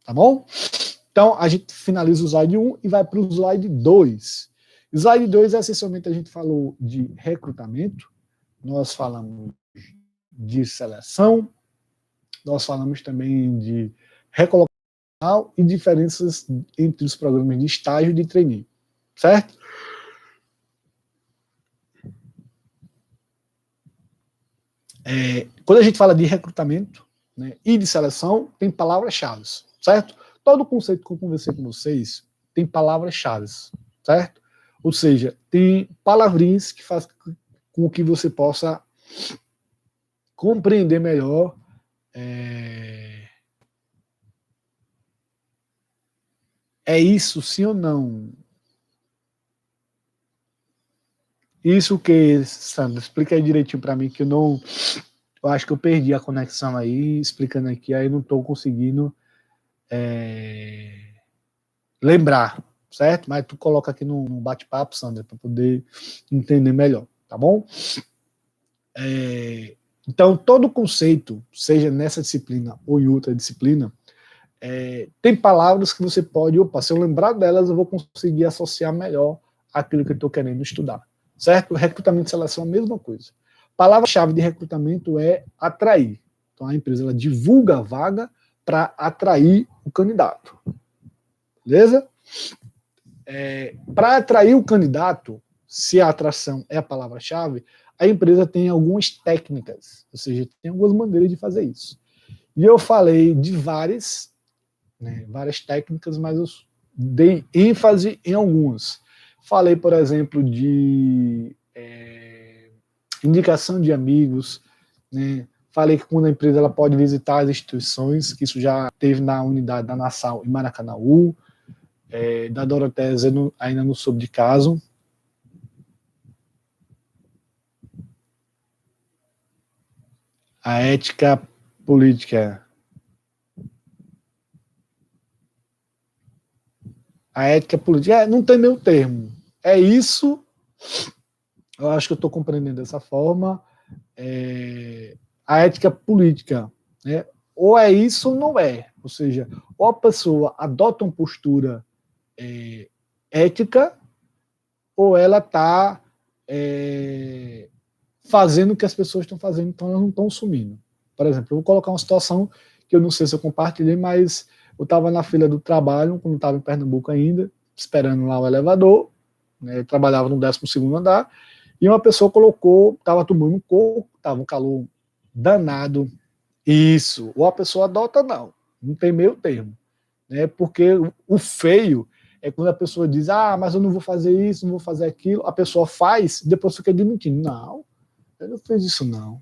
Speaker 1: Tá bom? Então, a gente finaliza o slide 1 e vai para o slide 2. Slide 2, essencialmente, a gente falou de recrutamento, nós falamos de seleção, nós falamos também de recolocação e diferenças entre os programas de estágio e de trainee. Certo? Quando a gente fala de recrutamento, né, e de seleção, tem palavras-chave, certo? Todo o conceito que eu conversei com vocês tem palavras-chave, certo? Ou seja, tem palavrinhas que fazem com que você possa compreender melhor isso sim ou não? Isso que, Sandra, explica aí direitinho para mim, que eu acho que eu perdi a conexão aí, explicando aqui, aí não estou conseguindo lembrar, certo? Mas tu coloca aqui no bate-papo, Sandra, para poder entender melhor, tá tá bom? Então, todo conceito, seja nessa disciplina ou em outra disciplina, tem palavras que você pode, se eu lembrar delas, eu vou conseguir associar melhor aquilo que eu estou querendo estudar, certo? Recrutamento e seleção é a mesma coisa. Palavra-chave de recrutamento é atrair. Então, a empresa ela divulga a vaga para atrair o candidato. Beleza? Para atrair o candidato, se a atração é a palavra-chave, a empresa tem algumas técnicas, ou seja, tem algumas maneiras de fazer isso. E eu falei de várias técnicas, mas eu dei ênfase em algumas. Falei, por exemplo, de indicação de amigos, né? Falei que quando a empresa ela pode visitar as instituições, que isso já teve na unidade da Nassau e Maracanaú, da Doroteia ainda não soube de caso. A ética política. A ética política. Não tem meio termo. É isso. Eu acho que eu estou compreendendo dessa forma. A ética política, né? Ou é isso ou não é. Ou seja, ou a pessoa adota uma postura ética, ou ela está fazendo o que as pessoas estão fazendo, então elas não estão sumindo. Por exemplo, eu vou colocar uma situação que eu não sei se eu compartilhei, mas eu estava na fila do trabalho, quando estava em Pernambuco ainda, esperando lá o elevador, né, eu trabalhava no 12º andar, e uma pessoa estava tomando um coco, estava um calor danado. Isso, ou a pessoa adota, não tem meio termo. Né, porque o feio é quando a pessoa diz, mas eu não vou fazer isso, não vou fazer aquilo, a pessoa faz, depois fica admitindo, não, eu não fiz isso não.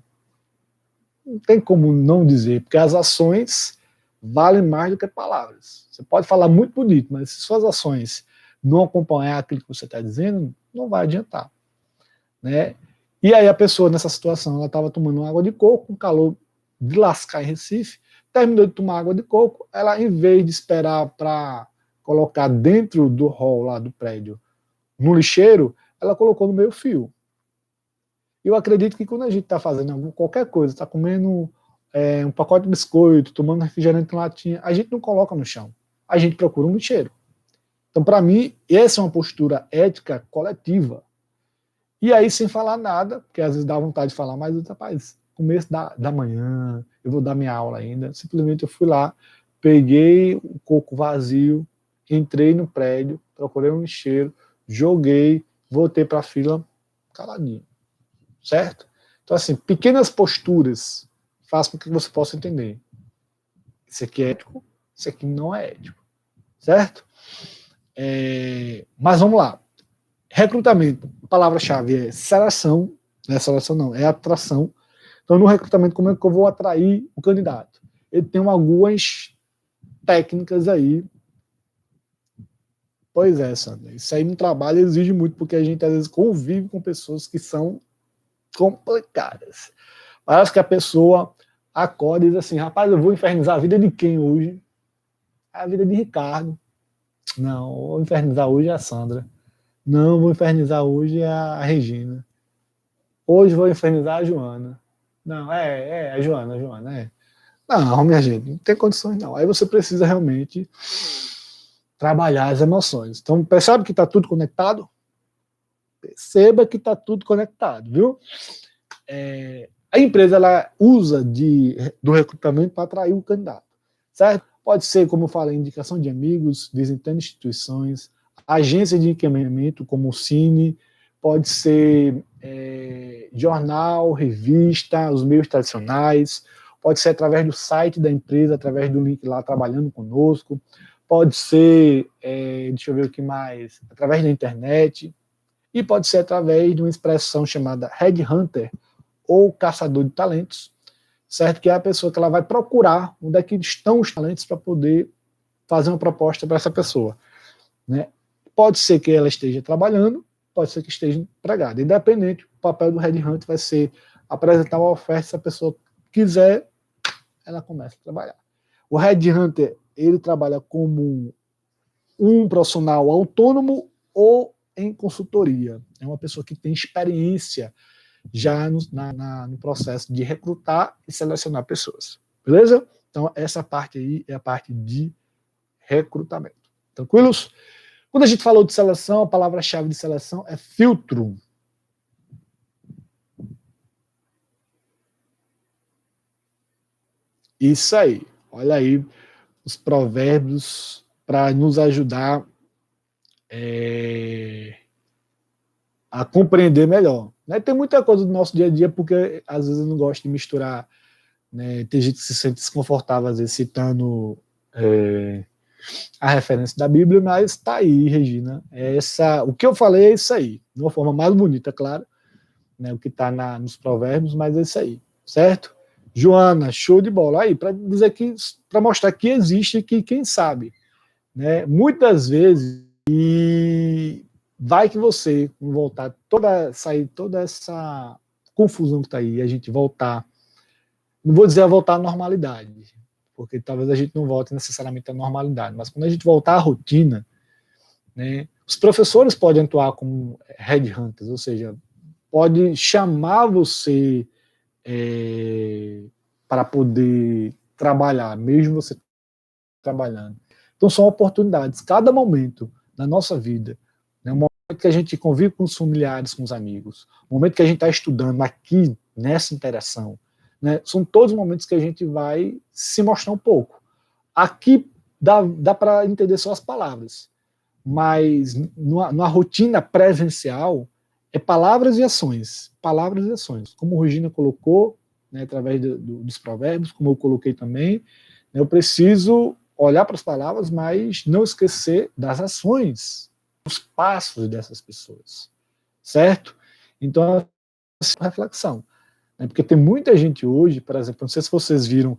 Speaker 1: Não tem como não dizer, porque as ações valem mais do que palavras. Você pode falar muito bonito, mas se suas ações não acompanhar aquilo que você está dizendo, não vai adiantar. Né? E aí a pessoa nessa situação, ela estava tomando água de coco, com calor de lascar em Recife, terminou de tomar água de coco, ela em vez de esperar para colocar dentro do hall lá do prédio, no lixeiro, ela colocou no meio fio. Eu acredito que quando a gente está fazendo qualquer coisa, está comendo um pacote de biscoito, tomando refrigerante em latinha, a gente não coloca no chão, a gente procura um lixeiro. Então, para mim, essa é uma postura ética coletiva. E aí, sem falar nada, porque às vezes dá vontade de falar, mas, rapaz, começo da manhã, eu vou dar minha aula ainda, simplesmente eu fui lá, peguei o coco vazio, entrei no prédio, procurei um lixeiro, joguei, voltei para a fila, caladinho. Certo? Então, assim, pequenas posturas fazem com que você possa entender. Isso aqui é ético, isso aqui não é ético. Certo? Mas vamos lá. Recrutamento, a palavra-chave é seleção, não é seleção não, é atração. Então, no recrutamento, como é que eu vou atrair o candidato? Ele tem algumas técnicas aí. Pois é, Sandra. Isso aí no trabalho exige muito, porque a gente às vezes convive com pessoas que são complicadas. Parece que a pessoa acorda e diz assim, rapaz, eu vou infernizar a vida de quem hoje? A vida de Ricardo. Não, vou infernizar hoje a Sandra. Não, vou infernizar hoje a Regina. Hoje vou infernizar a Joana. Não, a Joana. Não, minha gente, não tem condições não. Aí você precisa realmente trabalhar as emoções. Então, percebe que está tudo conectado? Perceba que está tudo conectado, viu? A empresa ela usa do recrutamento para atrair o candidato, certo? Pode ser, como eu falei, indicação de amigos, visitando instituições, agência de encaminhamento, como o Cine, pode ser jornal, revista, os meios tradicionais, pode ser através do site da empresa, através do link lá, trabalhando conosco, pode ser, deixa eu ver o que mais, através da internet, e pode ser através de uma expressão chamada headhunter, ou caçador de talentos, certo? Que é a pessoa que ela vai procurar onde é que estão os talentos para poder fazer uma proposta para essa pessoa. Né? Pode ser que ela esteja trabalhando, pode ser que esteja empregada. Independente, o papel do headhunter vai ser apresentar uma oferta, se a pessoa quiser, ela começa a trabalhar. O headhunter, ele trabalha como um profissional autônomo ou em consultoria, é uma pessoa que tem experiência já no processo de recrutar e selecionar pessoas. Beleza? Então, essa parte aí é a parte de recrutamento. Tranquilos? Quando a gente falou de seleção, a palavra-chave de seleção é filtro. Isso aí. Olha aí os provérbios para nos ajudar a compreender melhor. Né? Tem muita coisa do nosso dia a dia, porque às vezes eu não gosto de misturar. Né? Tem gente que se sente desconfortável, às vezes, citando a referência da Bíblia, mas está aí, Regina. O que eu falei é isso aí. De uma forma mais bonita, claro, né? O que está nos provérbios, mas é isso aí. Certo? Joana, show de bola. Aí, para dizer que, para mostrar que existe aqui quem sabe. Né? Muitas vezes, e vai que você, voltar, sair toda essa confusão que está aí, a gente voltar, não vou dizer a voltar à normalidade, porque talvez a gente não volte necessariamente à normalidade, mas quando a gente voltar à rotina, né, os professores podem atuar como headhunters, ou seja, pode chamar você para poder trabalhar, mesmo você trabalhando. Então são oportunidades, cada momento da nossa vida, né, o momento que a gente convive com os familiares, com os amigos, o momento que a gente está estudando aqui, nessa interação, né, são todos os momentos que a gente vai se mostrar um pouco. Aqui dá para entender só as palavras, mas numa rotina presencial é palavras e ações, como a Regina colocou, né, através dos provérbios, como eu coloquei também, né, eu preciso olhar para as palavras, mas não esquecer das ações, dos passos dessas pessoas, certo? Então, essa reflexão, né, porque tem muita gente hoje, por exemplo, não sei se vocês viram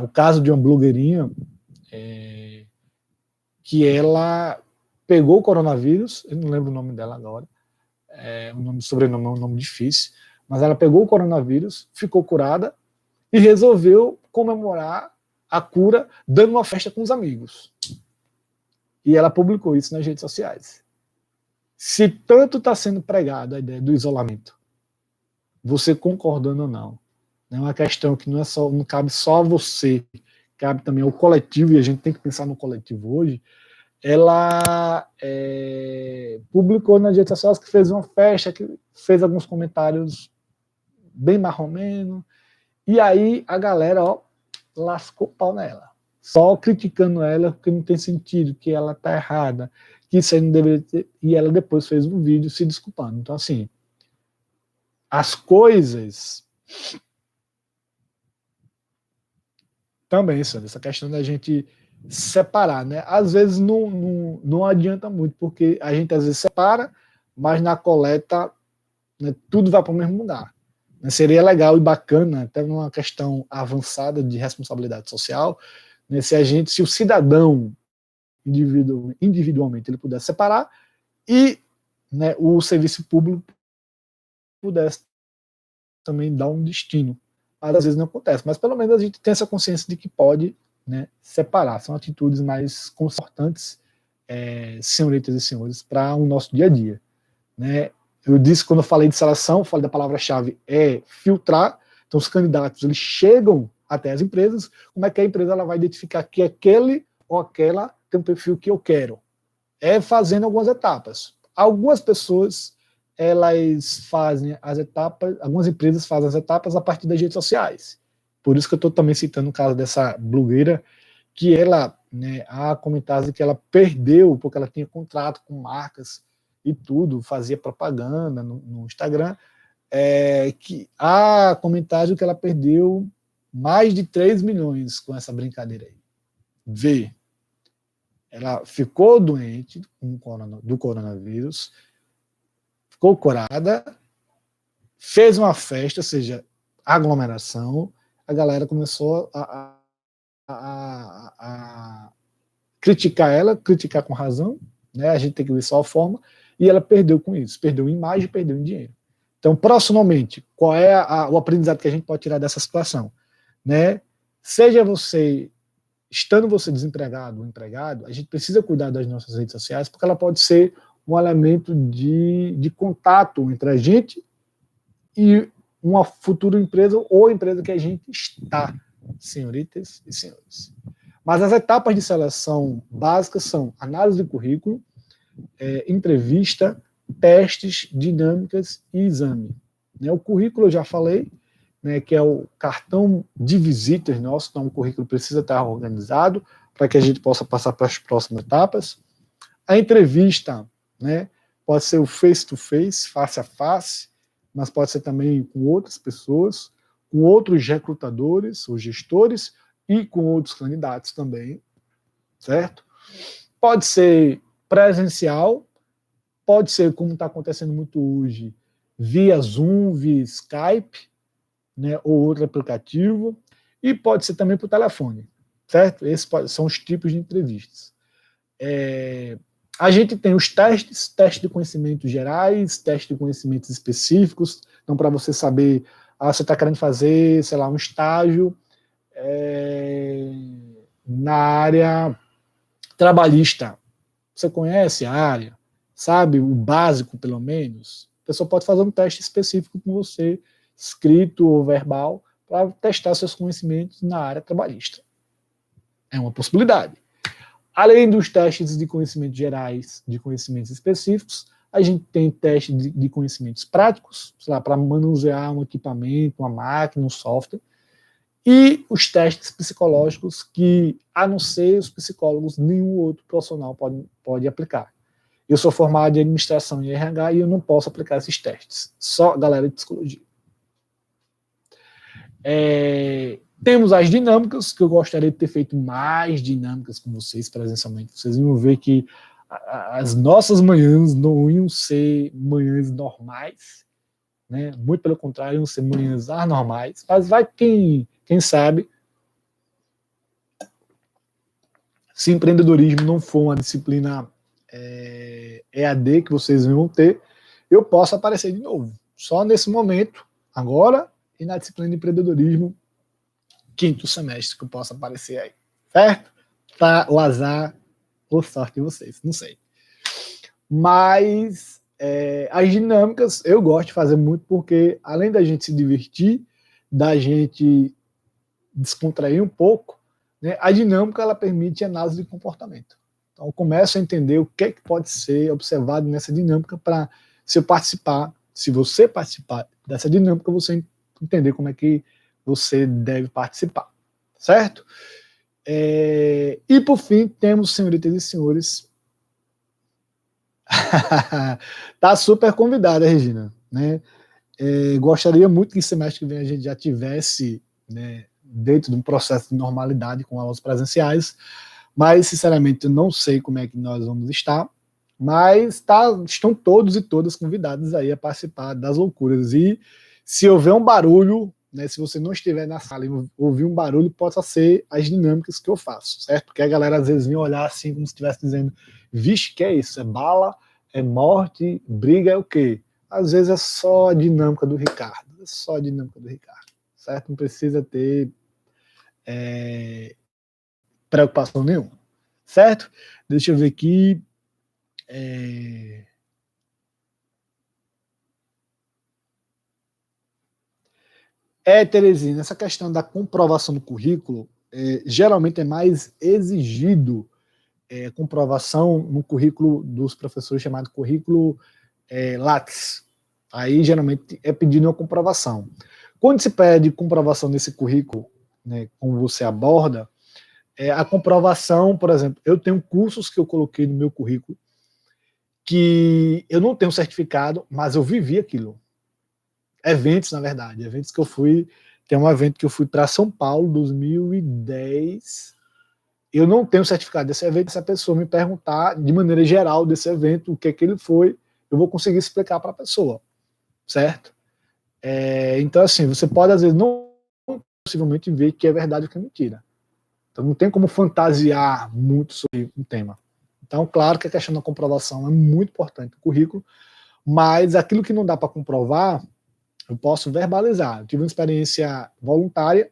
Speaker 1: o caso de uma blogueirinha que ela pegou o coronavírus, eu não lembro o nome dela agora, o sobrenome é um nome difícil, mas ela pegou o coronavírus, ficou curada e resolveu comemorar a cura dando uma festa com os amigos. E ela publicou isso nas redes sociais. Se tanto está sendo pregado a ideia do isolamento, você concordando ou não, é uma questão que não cabe só a você, cabe também ao coletivo, e a gente tem que pensar no coletivo hoje. Ela publicou nas redes sociais que fez uma festa, que fez alguns comentários bem marromeno, e aí a galera lascou o pau nela, só criticando ela porque não tem sentido, que ela tá errada, que isso aí não deveria ter, e ela depois fez um vídeo se desculpando. Então assim, as coisas também, Sandra, essa questão da gente separar, né? Às vezes não adianta muito, porque a gente às vezes separa, mas na coleta, né, tudo vai para o mesmo lugar. Seria legal e bacana, até numa questão avançada de responsabilidade social, né, se o cidadão individualmente ele pudesse separar e, né, o serviço público pudesse também dar um destino. Mas às vezes não acontece, mas pelo menos a gente tem essa consciência de que pode, né, separar. São atitudes mais confortantes, senhoritas e senhores, para o nosso dia a dia. Né? Eu disse, quando eu falei de seleção, falei da palavra-chave filtrar. Então os candidatos eles chegam até as empresas. Como é que a empresa ela vai identificar que aquele ou aquela tem um perfil que eu quero? Fazendo algumas etapas. Algumas pessoas elas fazem as etapas, algumas empresas fazem as etapas a partir das redes sociais. Por isso que eu estou também citando o caso dessa blogueira, que ela, né, há comentários que ela perdeu, porque ela tinha contrato com marcas e tudo, fazia propaganda no Instagram, que há comentário que ela perdeu mais de 3 milhões com essa brincadeira aí. Vê, ela ficou doente do coronavírus, ficou curada, fez uma festa, ou seja, aglomeração, a galera começou a criticar ela, criticar com razão, né? A gente tem que ver só a forma, e ela perdeu com isso, perdeu em imagem, perdeu em dinheiro. Então, proximamente, qual é o aprendizado que a gente pode tirar dessa situação? Né? Seja você, estando você desempregado ou empregado, a gente precisa cuidar das nossas redes sociais, porque ela pode ser um elemento de contato entre a gente e uma futura empresa ou empresa que a gente está, senhoritas e senhores. Mas as etapas de seleção básicas são análise de currículo, entrevista, testes, dinâmicas e exame. O currículo eu já falei, que é o cartão de visitas nosso, então o currículo precisa estar organizado para que a gente possa passar para as próximas etapas. A entrevista, pode ser o face-to-face, face a face, mas pode ser também com outras pessoas, com outros recrutadores ou gestores e com outros candidatos também, certo? Pode ser presencial, pode ser, como está acontecendo muito hoje, via Zoom, via Skype, ou outro aplicativo, e pode ser também por telefone, certo? Esses são os tipos de entrevistas. A gente tem os testes de conhecimentos gerais, testes de conhecimentos específicos, então para você saber, você está querendo fazer, sei lá, um estágio na área trabalhista. Você conhece a área? Sabe o básico, pelo menos? A pessoa pode fazer um teste específico com você, escrito ou verbal, para testar seus conhecimentos na área trabalhista. É uma possibilidade. Além dos testes de conhecimentos gerais, de conhecimentos específicos, a gente tem teste de conhecimentos práticos, sei lá, para manusear um equipamento, uma máquina, um software, e os testes psicológicos que, a não ser os psicólogos, nenhum outro profissional pode aplicar. Eu sou formado em administração e RH e eu não posso aplicar esses testes, só a galera de psicologia. Temos as dinâmicas, que eu gostaria de ter feito mais dinâmicas com vocês presencialmente. Vocês vão ver que as nossas manhãs não iam ser manhãs normais, muito pelo contrário, iam ser manhãs anormais, mas vai quem sabe, se empreendedorismo não for uma disciplina EAD que vocês vão ter, eu posso aparecer de novo, só nesse momento, agora, e na disciplina de empreendedorismo, quinto semestre que eu posso aparecer aí, certo? Tá o azar ou sorte de vocês, não sei. Mas as dinâmicas eu gosto de fazer muito porque, além da gente se divertir, da gente descontrair um pouco, a dinâmica ela permite análise de comportamento. Então, eu começo a entender o que pode ser observado nessa dinâmica para, se você participar dessa dinâmica, você entender como é que você deve participar, certo? E, por fim, temos, senhoritas e senhores, tá super convidada, Regina, gostaria muito que semestre que vem a gente já tivesse, dentro de um processo de normalidade com aulas presenciais, mas, sinceramente, eu não sei como é que nós vamos estar, mas estão todos e todas convidados aí a participar das loucuras. E se houver um barulho, se você não estiver na sala e ouvir um barulho, possa ser as dinâmicas que eu faço, certo? Porque a galera às vezes vem olhar assim, como se estivesse dizendo, vixe, que é isso? É bala? É morte? Briga é o quê? Às vezes é só a dinâmica do Ricardo, certo? Não precisa ter preocupação nenhuma, certo? Deixa eu ver aqui. Teresina, essa questão da comprovação do currículo, geralmente é mais exigido comprovação no currículo dos professores, chamado currículo Lattes. Aí, geralmente, é pedido uma comprovação. Quando se pede comprovação nesse currículo, como você aborda, a comprovação, por exemplo, eu tenho cursos que eu coloquei no meu currículo que eu não tenho certificado, mas eu vivi aquilo. Eventos, na verdade, eventos que eu fui, tem um evento que eu fui para São Paulo, 2010, eu não tenho certificado desse evento, se a pessoa me perguntar de maneira geral desse evento, o que é que ele foi, eu vou conseguir explicar para a pessoa, certo? Então, assim, você pode, às vezes, não possivelmente ver que é verdade ou que é mentira. Então, não tem como fantasiar muito sobre um tema. Então, claro que a questão da comprovação é muito importante no currículo, mas aquilo que não dá para comprovar, eu posso verbalizar. Eu tive uma experiência voluntária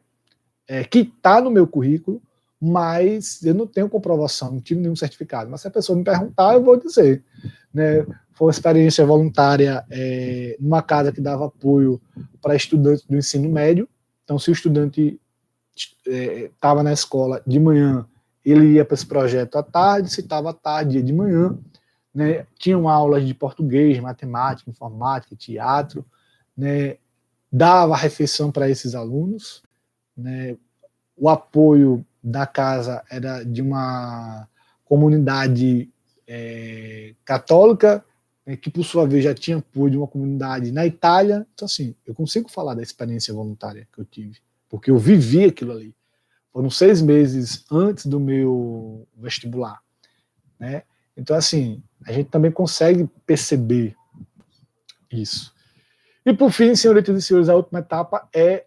Speaker 1: que está no meu currículo, mas eu não tenho comprovação, não tive nenhum certificado. Mas se a pessoa me perguntar, eu vou dizer. né? Foi uma experiência voluntária numa casa que dava apoio para estudantes do ensino médio. Então, se o estudante estava na escola de manhã, ele ia para esse projeto à tarde, se estava à tarde, ia de manhã, né? Tinham aulas de português, matemática, informática, teatro, né? Dava refeição para esses alunos, né? O apoio da casa era de uma comunidade católica, né, que por sua vez já tinha apoio de uma comunidade na Itália. Então, assim, eu consigo falar da experiência voluntária que eu tive, porque eu vivi aquilo ali. Foram 6 meses antes do meu vestibular, né? Então, assim, a gente também consegue perceber isso. E, por fim, senhoritas e senhores, a última etapa é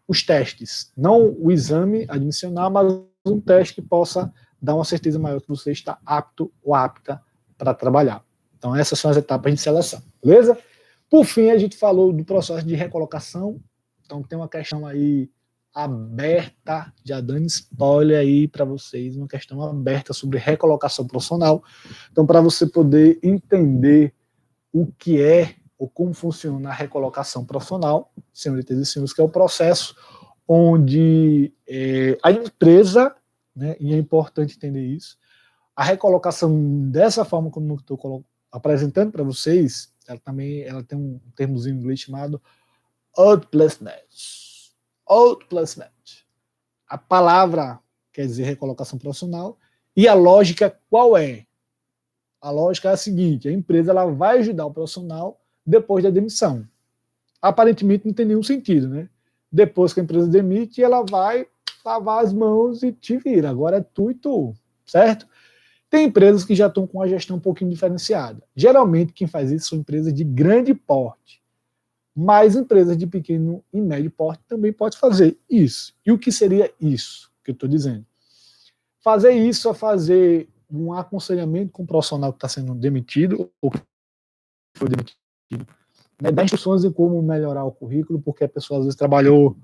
Speaker 1: os testes. Não o exame admissional, mas um teste que possa dar uma certeza maior que você está apto ou apta para trabalhar. Então, essas são as etapas de seleção, beleza? Por fim, a gente falou do processo de recolocação. Então, tem uma questão aí aberta, já dando spoiler aí para vocês, uma questão aberta sobre recolocação profissional. Então, para você poder entender o que é ou como funciona a recolocação profissional, senhoritas e senhores, que é o processo onde a empresa, né, e é importante entender isso, a recolocação dessa forma como eu estou apresentando para vocês, ela tem um termozinho em inglês chamado outplacement. Outplacement. A palavra quer dizer recolocação profissional, e a lógica qual é? A lógica é a seguinte: a empresa ela vai ajudar o profissional depois da demissão. Aparentemente não tem nenhum sentido, né? Depois que a empresa demite, ela vai lavar as mãos e te vira. Agora é tu e tu, certo? Tem empresas que já estão com a gestão um pouquinho diferenciada. Geralmente quem faz isso são empresas de grande porte. Mas empresas de pequeno e médio porte também pode fazer isso. E o que seria isso que eu estou dizendo? Fazer isso é fazer um aconselhamento com o profissional que está sendo demitido ou que foi demitido, né, dar instruções de como melhorar o currículo, porque a pessoa às vezes trabalhou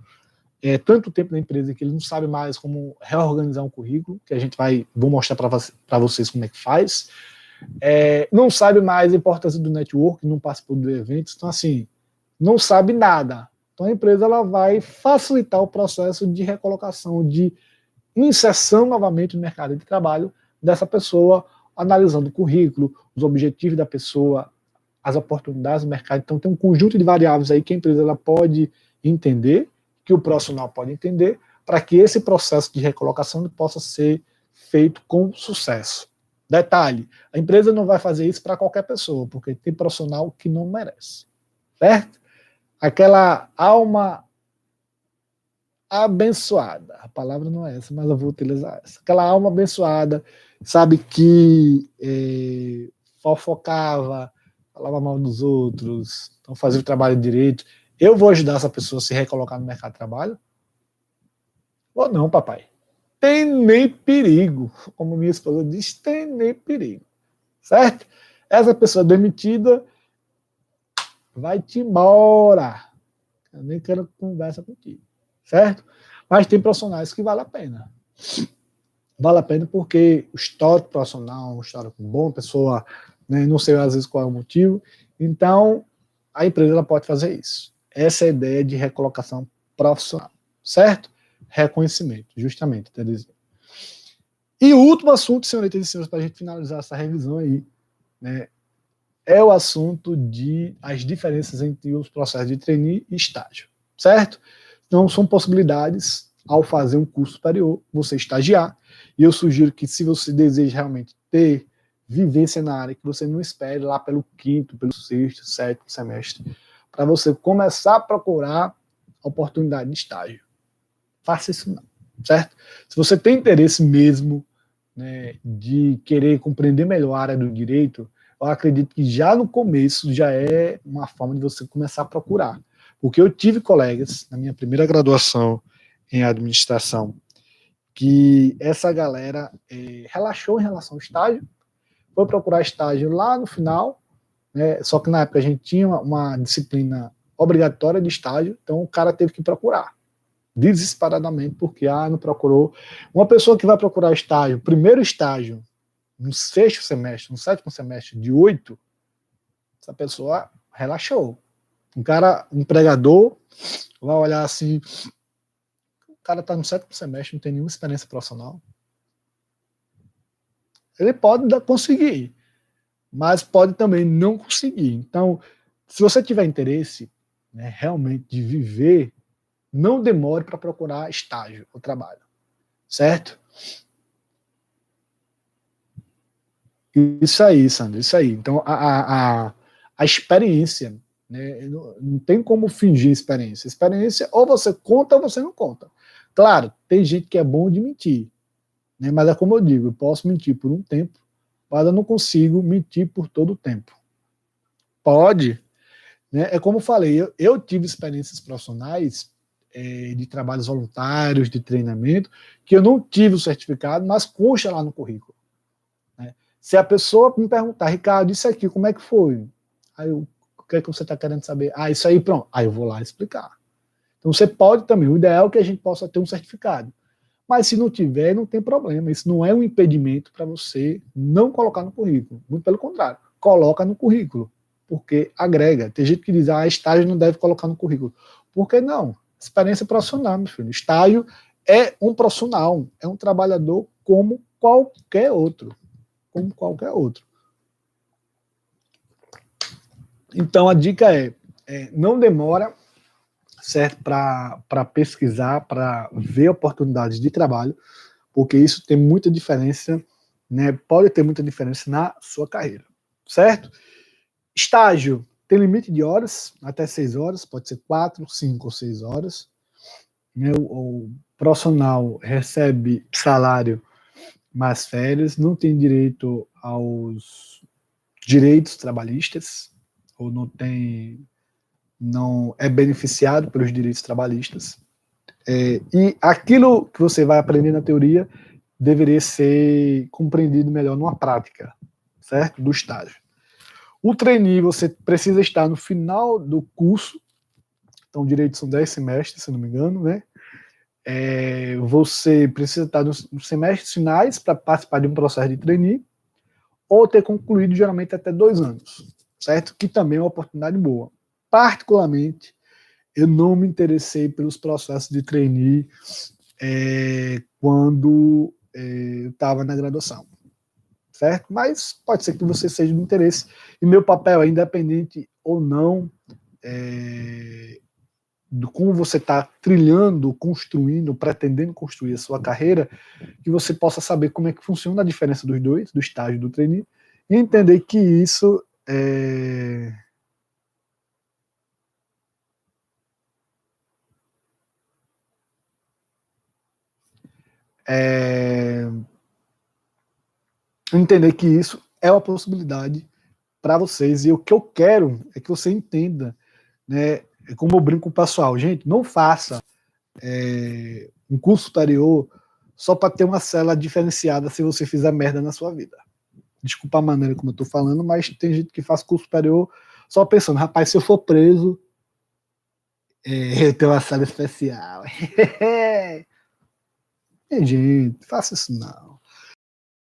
Speaker 1: tanto tempo na empresa que ele não sabe mais como reorganizar um currículo, que vou mostrar para vocês como é que faz, não sabe mais a importância do network, não participou do evento, então assim, não sabe nada. Então a empresa ela vai facilitar o processo de recolocação, de inserção novamente no mercado de trabalho dessa pessoa, analisando o currículo, os objetivos da pessoa, as oportunidades do mercado. Então tem um conjunto de variáveis aí que a empresa ela pode entender, que o profissional pode entender, para que esse processo de recolocação possa ser feito com sucesso. Detalhe, a empresa não vai fazer isso para qualquer pessoa, porque tem profissional que não merece, certo? Aquela alma abençoada, a palavra não é essa, mas eu vou utilizar essa. Aquela alma abençoada, sabe, que fofocava, falava mal dos outros, não fazia o trabalho direito. Eu vou ajudar essa pessoa a se recolocar no mercado de trabalho? Ou não, papai? Tem nem perigo. Como minha esposa diz, tem nem perigo. Certo? Essa pessoa demitida vai-te embora. Eu nem quero conversa contigo. Certo? Mas tem profissionais que vale a pena. Vale a pena porque o histórico profissional, um histórico bom, a pessoa, né, não sei às vezes qual é o motivo, então a empresa ela pode fazer isso. Essa é a ideia de recolocação profissional, certo? Reconhecimento, justamente, quer dizer. E o último assunto, senhoritas e senhores, para a gente finalizar essa revisão aí, né, é o assunto de as diferenças entre os processos de trainee e estágio, certo? Então, são possibilidades, ao fazer um curso superior, você estagiar, e eu sugiro que, se você deseja realmente ter vivência na área, que você não espere lá pelo 5º, pelo 6º, 7º semestre, para você começar a procurar oportunidade de estágio. Faça isso não, certo? Se você tem interesse mesmo, né, de querer compreender melhor a área do direito, eu acredito que já no começo já é uma forma de você começar a procurar. Porque eu tive colegas, na minha primeira graduação em administração, que essa galera relaxou em relação ao estágio, foi procurar estágio lá no final, né, só que na época a gente tinha uma disciplina obrigatória de estágio, então o cara teve que procurar, desesperadamente, porque não procurou. Uma pessoa que vai procurar estágio, primeiro estágio, no sexto semestre, no sétimo semestre de 8, essa pessoa relaxou. Um empregador, vai olhar assim, o cara está no sétimo semestre, não tem nenhuma experiência profissional. Ele pode conseguir, mas pode também não conseguir. Então, se você tiver interesse, né, realmente de viver, não demore para procurar estágio ou trabalho, certo? Isso aí, Sandro, isso aí. Então, a experiência, né, não tem como fingir experiência. Experiência, ou você conta ou você não conta. Claro, tem gente que é bom de mentir, né, mas é como eu digo, eu posso mentir por um tempo, mas eu não consigo mentir por todo o tempo. Pode, né? É como eu falei, eu tive experiências profissionais de trabalhos voluntários, de treinamento, que eu não tive o certificado, mas consta lá no currículo. Né? Se a pessoa me perguntar, Ricardo, isso aqui, como é que foi? Aí eu, o que é que você está querendo saber? Ah, isso aí, pronto. Aí eu vou lá explicar. Então você pode também, o ideal é que a gente possa ter um certificado. Mas se não tiver, não tem problema. Isso não é um impedimento para você não colocar no currículo. Muito pelo contrário, coloca no currículo, porque agrega. Tem gente que diz, estágio não deve colocar no currículo. Por que não? Experiência profissional, meu filho. Estágio é um profissional, é um trabalhador como qualquer outro. Como qualquer outro. Então a dica não demora, certo, para pesquisar, para ver oportunidades de trabalho, porque isso tem muita diferença, né? Pode ter muita diferença na sua carreira, certo? Estágio tem limite de horas, até 6 horas, pode ser 4, 5 ou 6 horas. Né? O profissional recebe salário mais férias, não tem direito aos direitos trabalhistas, ou não é beneficiado pelos direitos trabalhistas. E aquilo que você vai aprender na teoria deveria ser compreendido melhor numa prática, certo? Do estágio. O trainee, você precisa estar no final do curso, então direito são 10 semestres, se não me engano, né? Você precisa estar nos semestres finais para participar de um processo de trainee, ou ter concluído geralmente até 2 anos, certo? Que também é uma oportunidade boa. Particularmente, eu não me interessei pelos processos de trainee quando eu estava na graduação, certo? Mas pode ser que você seja de interesse. E meu papel é, independente ou não do como você está trilhando, construindo, pretendendo construir a sua carreira, que você possa saber como é que funciona a diferença dos dois, do estágio e do trainee, e entender que isso entender que isso é uma possibilidade para vocês, e o que eu quero é que você entenda, né, como eu brinco com o pessoal, gente, não faça um curso superior só para ter uma cela diferenciada se você fizer merda na sua vida. Desculpa a maneira como eu estou falando, mas tem gente que faz curso superior só pensando, rapaz, se eu for preso, eu tenho uma sala especial. Gente, faça isso não.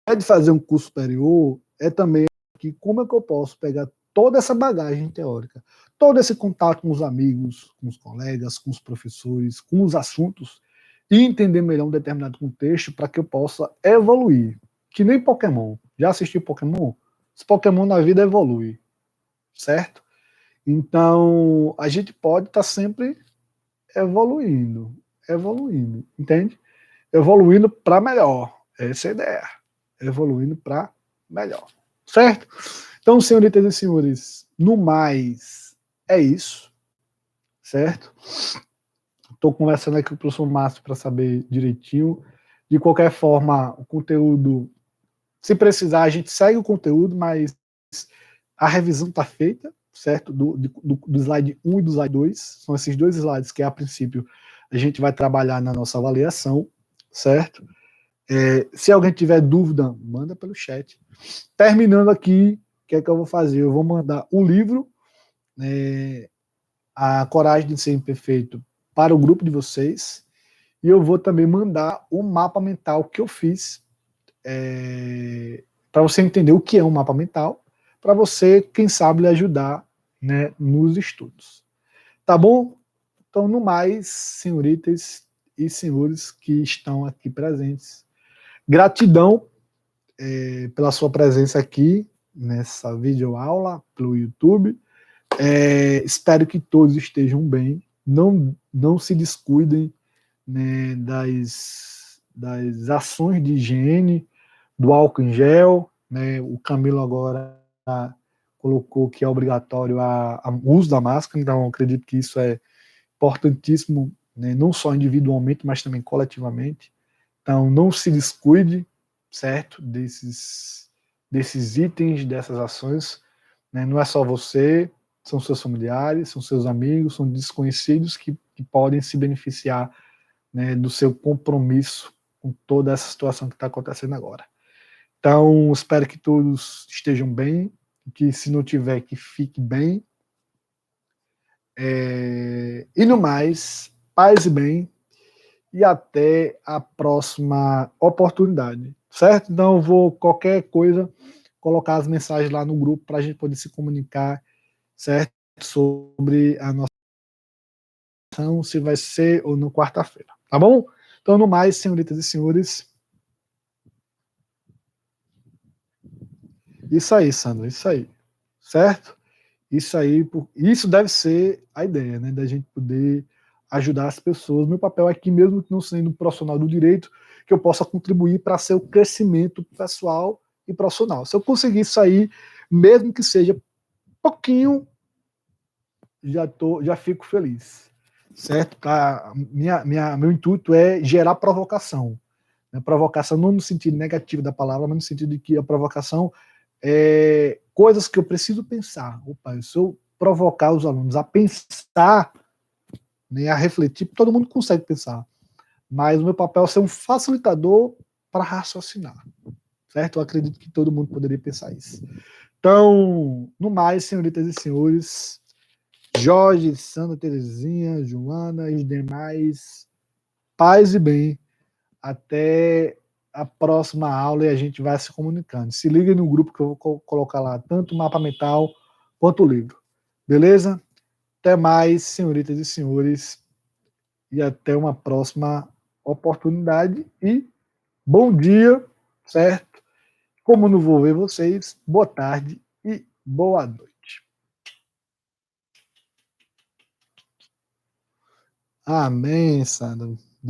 Speaker 1: É de fazer um curso superior, é também que como é que eu posso pegar toda essa bagagem teórica, todo esse contato com os amigos, com os colegas, com os professores, com os assuntos, e entender melhor um determinado contexto para que eu possa evoluir. Que nem Pokémon. Já assisti Pokémon? Os Pokémon na vida evolui, certo? Então, a gente pode estar sempre evoluindo, entende? Evoluindo para melhor. Essa é a ideia. Evoluindo para melhor. Certo? Então, senhoritas e senhores, no mais, é isso. Certo? Estou conversando aqui com o professor Márcio para saber direitinho. De qualquer forma, o conteúdo, se precisar, a gente segue o conteúdo, mas a revisão está feita, certo? Do slide 1 e do slide 2. São esses dois slides que, a princípio, a gente vai trabalhar na nossa avaliação, certo? Se alguém tiver dúvida, manda pelo chat. Terminando aqui, o que é que eu vou fazer? Eu vou mandar o livro, A Coragem de Ser Imperfeito, para o grupo de vocês, e eu vou também mandar o mapa mental que eu fiz para você entender o que é um mapa mental, para você, quem sabe, lhe ajudar, né, nos estudos. Tá bom? Então, no mais, senhoritas e senhores que estão aqui presentes, gratidão pela sua presença aqui nessa videoaula pelo YouTube. Espero que todos estejam bem. Não se descuidem, né, das ações de higiene, do álcool em gel. Né, o Camilo agora colocou que é obrigatório o uso da máscara, então acredito que isso é importantíssimo, né, não só individualmente, mas também coletivamente. Então, não se descuide, certo, desses itens, dessas ações. Né? Não é só você, são seus familiares, são seus amigos, são desconhecidos que podem se beneficiar, né, do seu compromisso com toda essa situação que está acontecendo agora. Então, espero que todos estejam bem, que se não tiver, que fique bem. E no mais, paz e bem, e até a próxima oportunidade, certo? Então eu vou, qualquer coisa, colocar as mensagens lá no grupo para a gente poder se comunicar, certo? Sobre a nossa ação, se vai ser ou não quarta-feira, tá bom? Então, no mais, senhoritas e senhores, isso aí, Sandra, isso aí, certo? Isso aí, isso deve ser a ideia, né, da gente poder ajudar as pessoas. Meu papel aqui, mesmo que não sendo um profissional do direito, que eu possa contribuir para seu crescimento pessoal e profissional. Se eu conseguir isso aí, mesmo que seja pouquinho, já fico feliz, certo? Meu intuito é gerar provocação. Né? Provocação não no sentido negativo da palavra, mas no sentido de que a provocação coisas que eu preciso pensar. Opa, se eu provocar os alunos a pensar, né, a refletir, todo mundo consegue pensar, mas o meu papel é ser um facilitador para raciocinar, certo? Eu acredito que todo mundo poderia pensar isso. Então, no mais, senhoritas e senhores, Jorge, Sandra, Terezinha, Joana e os demais, paz e bem, até a próxima aula e a gente vai se comunicando. Se liga no grupo que eu vou colocar lá, tanto o mapa mental quanto o livro. Beleza? Até mais, senhoritas e senhores, e até uma próxima oportunidade. E bom dia, certo? Como não vou ver vocês, boa tarde e boa noite. Amém, Sandra.